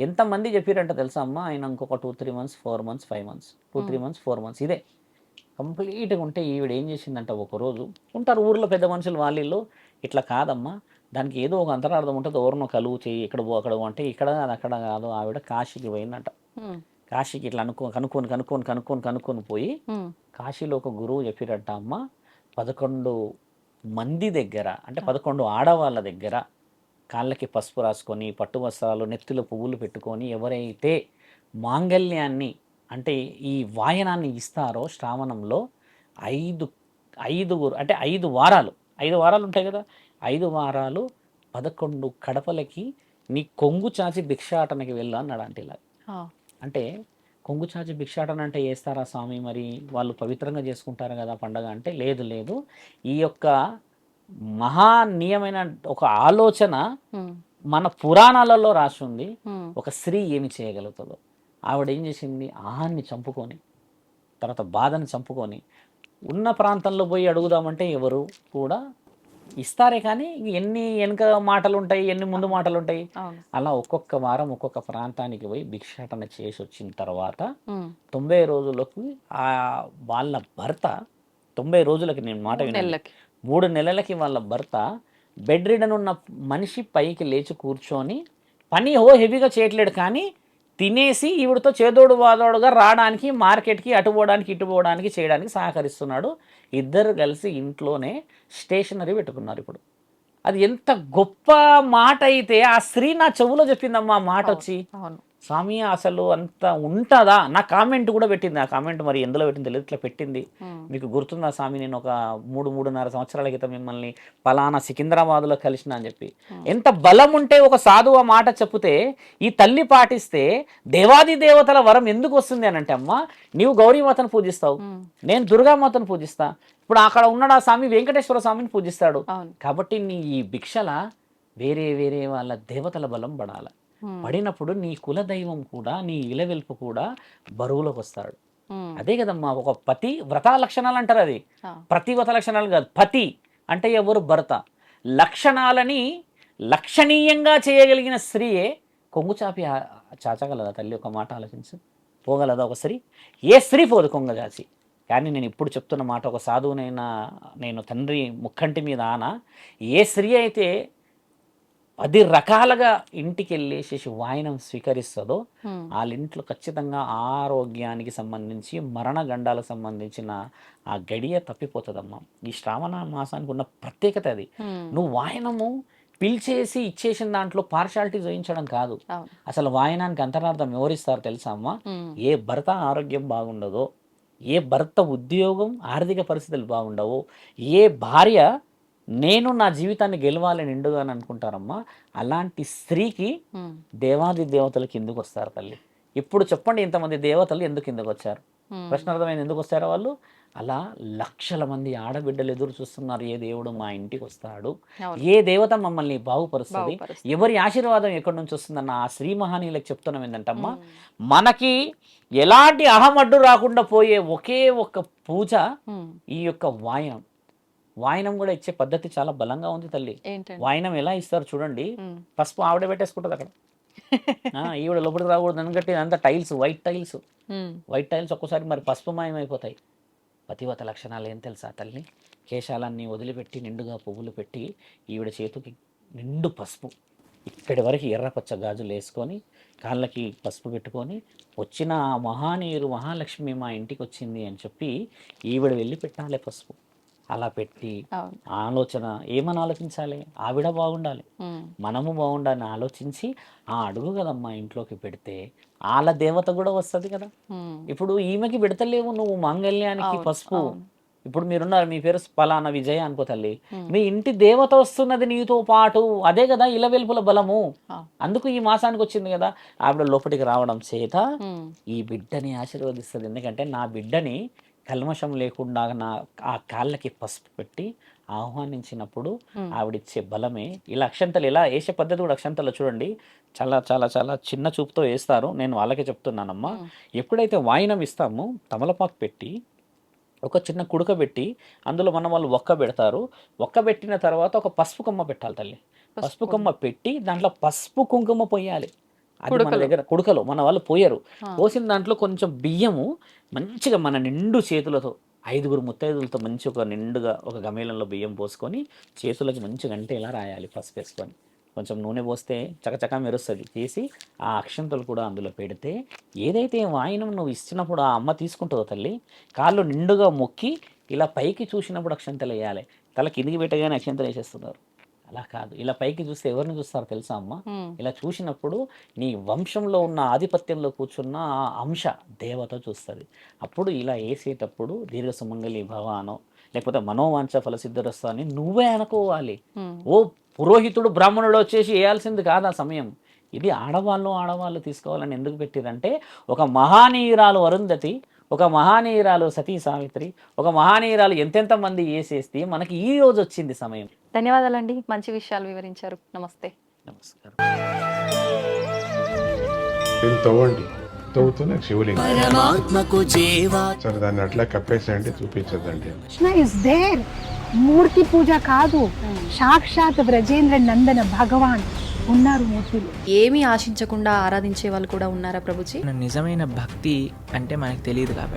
ఎంతమంది చెప్పారంట తెలుసా అమ్మ, ఆయన ఇంకొక 2-3 months 4 months 5 months 2-3 months 4 months ఇదే కంప్లీట్గా ఉంటే, ఈవిడ ఏం చేసిందంట, ఒకరోజు ఉంటారు ఊర్లో పెద్ద మనుషులు వాళ్ళు, ఇట్లా కాదమ్మా, దానికి ఏదో ఒక అంతరార్థం ఉంటుంది, ఎవరినో కలువు చేయి, ఇక్కడ పో అక్కడ అంటే, ఇక్కడ కాదు అక్కడ కాదు. ఆవిడ కాశీకి పోయిందంట. కాశీకి ఇట్లా కనుక్కొని పోయి కాశీలో ఒక గురువు చెప్పిరట, అమ్మ 11 మంది దగ్గర, అంటే 11 ఆడవాళ్ళ దగ్గర కాళ్ళకి పసుపు రాసుకొని, పట్టు వస్త్రాలు, నెత్తిలో పువ్వులు పెట్టుకొని, ఎవరైతే మాంగళ్యాన్ని అంటే ఈ వాయనాన్ని ఇస్తారో శ్రావణంలో 5 అంటే 5 వారాలు 5 వారాలు ఉంటాయి కదా, 5 వారాలు 11 కడపలకి నీ కొంగు చాచి భిక్షాటనకి వెళ్ళు అన్నాడు. అంటే ఇలా అంటే కొంగు చాచి భిక్షాటన అంటే చేస్తారా స్వామి, మరి వాళ్ళు పవిత్రంగా చేసుకుంటారు కదా పండగ అంటే, లేదు లేదు, ఈ యొక్క మహానీయమైన ఒక ఆలోచన మన పురాణాలలో రాసి ఉంది. ఒక స్త్రీ ఏమి చేయగలుగుతుందో. ఆవిడ ఏం చేసింది, ఆహాన్ని చంపుకొని, తర్వాత బాధను చంపుకొని, ఉన్న ప్రాంతంలో పోయి అడుగుదామంటే ఎవరు కూడా ఇస్తారే కానీ ఎన్ని వెనుక మాటలు ఉంటాయి, ఎన్ని ముందు మాటలు ఉంటాయి. అలా ఒక్కొక్క వారం ఒక్కొక్క ప్రాంతానికి పోయి భిక్షాటన చేసి వచ్చిన తర్వాత 90 రోజులకు వాళ్ళ భర్త 90 రోజులకి, నేను మాట వినండి, 3 నెలలకి వాళ్ళ భర్త బెడ్ రిడన్ ఉన్న మనిషి పైకి లేచి కూర్చొని పని హెవీగా చేయట్లేడు, కానీ తినేసి ఈవిడతో చేదోడు వాదోడుగా రావడానికి, మార్కెట్కి అటు పోవడానికి ఇటు పోవడానికి చేయడానికి సహకరిస్తున్నాడు. ఇద్దరు కలిసి ఇంట్లోనే స్టేషనరీ పెట్టుకున్నారు. ఇప్పుడు అది ఎంత గొప్ప మాట అయితే, ఆ స్త్రీ నా చెవులో చెప్పిందమ్మా మాట వచ్చి, స్వామి అసలు అంత ఉంటుందా? నా కామెంట్ కూడా పెట్టింది. ఆ కామెంట్ మరి ఎందులో పెట్టింది తెలియదు, ఇట్లా పెట్టింది, మీకు గుర్తుందా స్వామి, నేను ఒక 3-3.5 సంవత్సరాల క్రితం మిమ్మల్ని పలానా సికింద్రాబాద్లో కలిసిన అని చెప్పి. ఎంత బలం ఉంటే ఒక సాధువు మాట చెప్తే ఈ తల్లి పాటిస్తే దేవాది దేవతల వరం ఎందుకు వస్తుంది అని అంటే, అమ్మ నీవు గౌరీమాతను పూజిస్తావు, నేను దుర్గామాతను పూజిస్తా, ఇప్పుడు అక్కడ ఉన్నాడు ఆ స్వామి వెంకటేశ్వర స్వామిని పూజిస్తాడు. కాబట్టి నీ ఈ భిక్షల వేరే వేరే వాళ్ళ దేవతల బలం పడాలి. పడినప్పుడు నీ కులదైవం కూడా, నీ ఇలవెల్పు కూడా బరువులోకి వస్తాడు. అదే కదమ్మా ఒక పతి వ్రత లక్షణాలు అంటారు. అది ఆ. ప్రతివ్రత లక్షణాలు కాదు. పతి అంటే ఎవరు? భర్త. లక్షణాలని లక్షణీయంగా చేయగలిగిన స్త్రీయే కొంగు చాపి చాచగలదా తల్లి? ఒక మాట ఆలోచించు. పోగలదా ఒక స్త్రీ? ఏ స్త్రీ పోదు కొంగ చాచి. కానీ నేను ఇప్పుడు చెప్తున్న మాట, ఒక సాధువునైనా నేను తండ్రి ముక్కంటి మీద ఆన, ఏ స్త్రీ అయితే 10 రకాలుగా ఇంటికి వెళ్ళేసేసి వాయనం స్వీకరిస్తుందో వాళ్ళ ఇంట్లో ఖచ్చితంగా ఆరోగ్యానికి సంబంధించి మరణ గండాలకు సంబంధించిన ఆ గడియ తప్పిపోతుందమ్మా. ఈ శ్రావణ మాసానికి ఉన్న ప్రత్యేకత అది. నువ్వు వాయనము పిలిచేసి ఇచ్చేసిన దాంట్లో పార్షాలిటీ చూపించడం కాదు. అసలు వాయనానికి అంతరార్థం ఎవరిస్తారు తెలుసా అమ్మా? ఏ భర్త ఆరోగ్యం బాగుండదో, ఏ భర్త ఉద్యోగం ఆర్థిక పరిస్థితులు బాగుండవో, ఏ భార్య నేను నా జీవితాన్ని గెలవాలి నిండుగా అని అనుకుంటారమ్మా, అలాంటి స్త్రీకి దేవాది దేవతలు కిందకు వస్తారు తల్లి. ఇప్పుడు చెప్పండి, ఇంతమంది దేవతలు ఎందుకు కిందకు వచ్చారు? ప్రశ్న అర్థమైంది ఎందుకు వస్తారో వాళ్ళు? అలా లక్షల మంది ఆడబిడ్డలు ఎదురు చూస్తున్నారు, ఏ దేవుడు మా ఇంటికి వస్తాడు, ఏ దేవత మమ్మల్ని బాగుపరుస్తుంది, ఎవరి ఆశీర్వాదం ఎక్కడి నుంచి వస్తుందన్న ఆ శ్రీ మహానీయులకు చెప్తున్నాం ఏంటంటమ్మా, మనకి ఎలాంటి అహమడ్డు రాకుండా పోయే ఒకే ఒక్క పూజ ఈ యొక్క వాయనం. వాయనం కూడా ఇచ్చే పద్ధతి చాలా బలంగా ఉంది తల్లి. వాయనం ఎలా ఇస్తారు చూడండి. పసుపు ఆవిడ పెట్టేసుకుంటుంది అక్కడ, ఈవిడ లోపలికి రాకూడదు ఎందుకంటే అంతా టైల్స్, వైట్ టైల్స్ ఒక్కసారి మరి పసుపు మాయమైపోతాయి. పతివత లక్షణాలు ఏం తెలుసా తల్లి? కేశాలన్నీ వదిలిపెట్టి నిండుగా పువ్వులు పెట్టి ఈవిడ చేతికి నిండు పసుపు, ఇక్కడి వరకు ఎర్రపచ్చ గాజులు వేసుకొని కాళ్ళకి పసుపు పెట్టుకొని వచ్చిన ఆ మహానీయురు మహాలక్ష్మి మా ఇంటికి వచ్చింది అని చెప్పి ఈవిడ వెళ్ళి పెట్టాలి పసుపు. అలా పెట్టి ఆలోచన ఏమని ఆలోచించాలి? ఆవిడ బాగుండాలి, మనము బాగుండాలని ఆలోచించి ఆ అడుగు కదమ్మా ఇంట్లోకి పెడితే వాళ్ళ దేవత కూడా వస్తుంది కదా. ఇప్పుడు ఈమెకి పెడతలేవు నువ్వు మాంగళ్యానికి పసుపు. ఇప్పుడు మీరున్నారు, మీ పేరు పలానా విజయ అనుకో తల్లి, మీ ఇంటి దేవత వస్తున్నది నీతో పాటు. అదే కదా ఇలవెల్పుల బలము. అందుకు ఈ మాసానికి వచ్చింది కదా. ఆవిడ లోపలికి రావడం చేత ఈ బిడ్డని ఆశీర్వదిస్తుంది. ఎందుకంటే నా బిడ్డని కల్మషం లేకుండా నా ఆ కాళ్ళకి పసుపు పెట్టి ఆహ్వానించినప్పుడు ఆవిడిచ్చే బలమే. ఇలా అక్షంతలు ఎలా వేసే పద్ధతి కూడా అక్షంతలు చూడండి, చాలా చాలా చాలా చిన్న చూపుతో వేస్తారు. నేను వాళ్ళకే చెప్తున్నానమ్మా, ఎప్పుడైతే వాయినం ఇస్తామో తమలపాకు పెట్టి ఒక చిన్న కుడుక పెట్టి అందులో మన వాళ్ళు ఒక్క పెడతారు. ఒక్క పెట్టిన తర్వాత ఒక పసుపు కొమ్మ పెట్టాలి తల్లి. పసుపు కొమ్మ పెట్టి దాంట్లో పసుపు కుంకుమ పోయాలి. అది మన దగ్గర కుడుకలో మన వాళ్ళు పోయారు. పోసిన దాంట్లో కొంచెం బియ్యము మంచిగా మన నిండు చేతులతో 5 ముత్తైదులతో మంచి ఒక నిండుగా ఒక గమేళంలో బియ్యం పోసుకొని చేతులకి మంచిగా అంటే ఇలా రాయాలి పసుపు వేసుకొని. కొంచెం నూనె పోస్తే చకచకా మెరుస్తుంది. తీసి ఆ అక్షంతలు కూడా అందులో పెడితే ఏదైతే వాయినం నువ్వు ఇచ్చినప్పుడు ఆ అమ్మ తీసుకుంటుందో తల్లి, కాళ్ళు నిండుగా మొక్కి ఇలా పైకి చూసినప్పుడు అక్షంతలు వేయాలి. తల కిందికి పెట్టగానే అక్షంతలు వేసేస్తున్నారు. అలా కాదు, ఇలా పైకి చూస్తే ఎవరిని చూస్తారో తెలుసా అమ్మ? ఇలా చూసినప్పుడు నీ వంశంలో ఉన్న ఆధిపత్యంలో కూర్చున్న ఆ అంశ దేవత చూస్తుంది. అప్పుడు ఇలా వేసేటప్పుడు దీర్ఘ సుమంగళి భవానో లేకపోతే మనోవాంఛ ఫలసిద్ధరస్తా అని నువ్వే అనుకోవాలి. ఓ పురోహితుడు బ్రాహ్మణుడు వచ్చేసి వేయాల్సింది కాదు ఆ సమయం. ఇది ఆడవాళ్ళు తీసుకోవాలని ఎందుకు పెట్టిరంటే, ఒక మహానీయురాలు అరుంధతి, ఒక మహానీయురాలు సతీ సావిత్రి, ఒక మహానీయురాలు ఎంతెంత మంది వేసేస్తే మనకి ఈ రోజు వచ్చింది సమయం. ధన్యవాదాలండి, మంచి విషయాలు వివరించారు. నమస్తే. నమస్కారం. తవ్వండి, తవ్వుతూనే శివలింగం సరే దాన్ని అట్లా కప్పేసేయండి, చూపించదండి. Krishna is there. మూర్తి పూజ కాదు, సాక్షాత్ బ్రజేంద్ర నందన భగవాన్ ఉన్నారు మూర్తిలో. ఏమీ ఆశించకుండా ఆరాధించే వాళ్ళు కూడా ఉన్నారా ప్రభుజీ? నిజమైన భక్తి అంటే మనకు తెలియదు కాబట్టి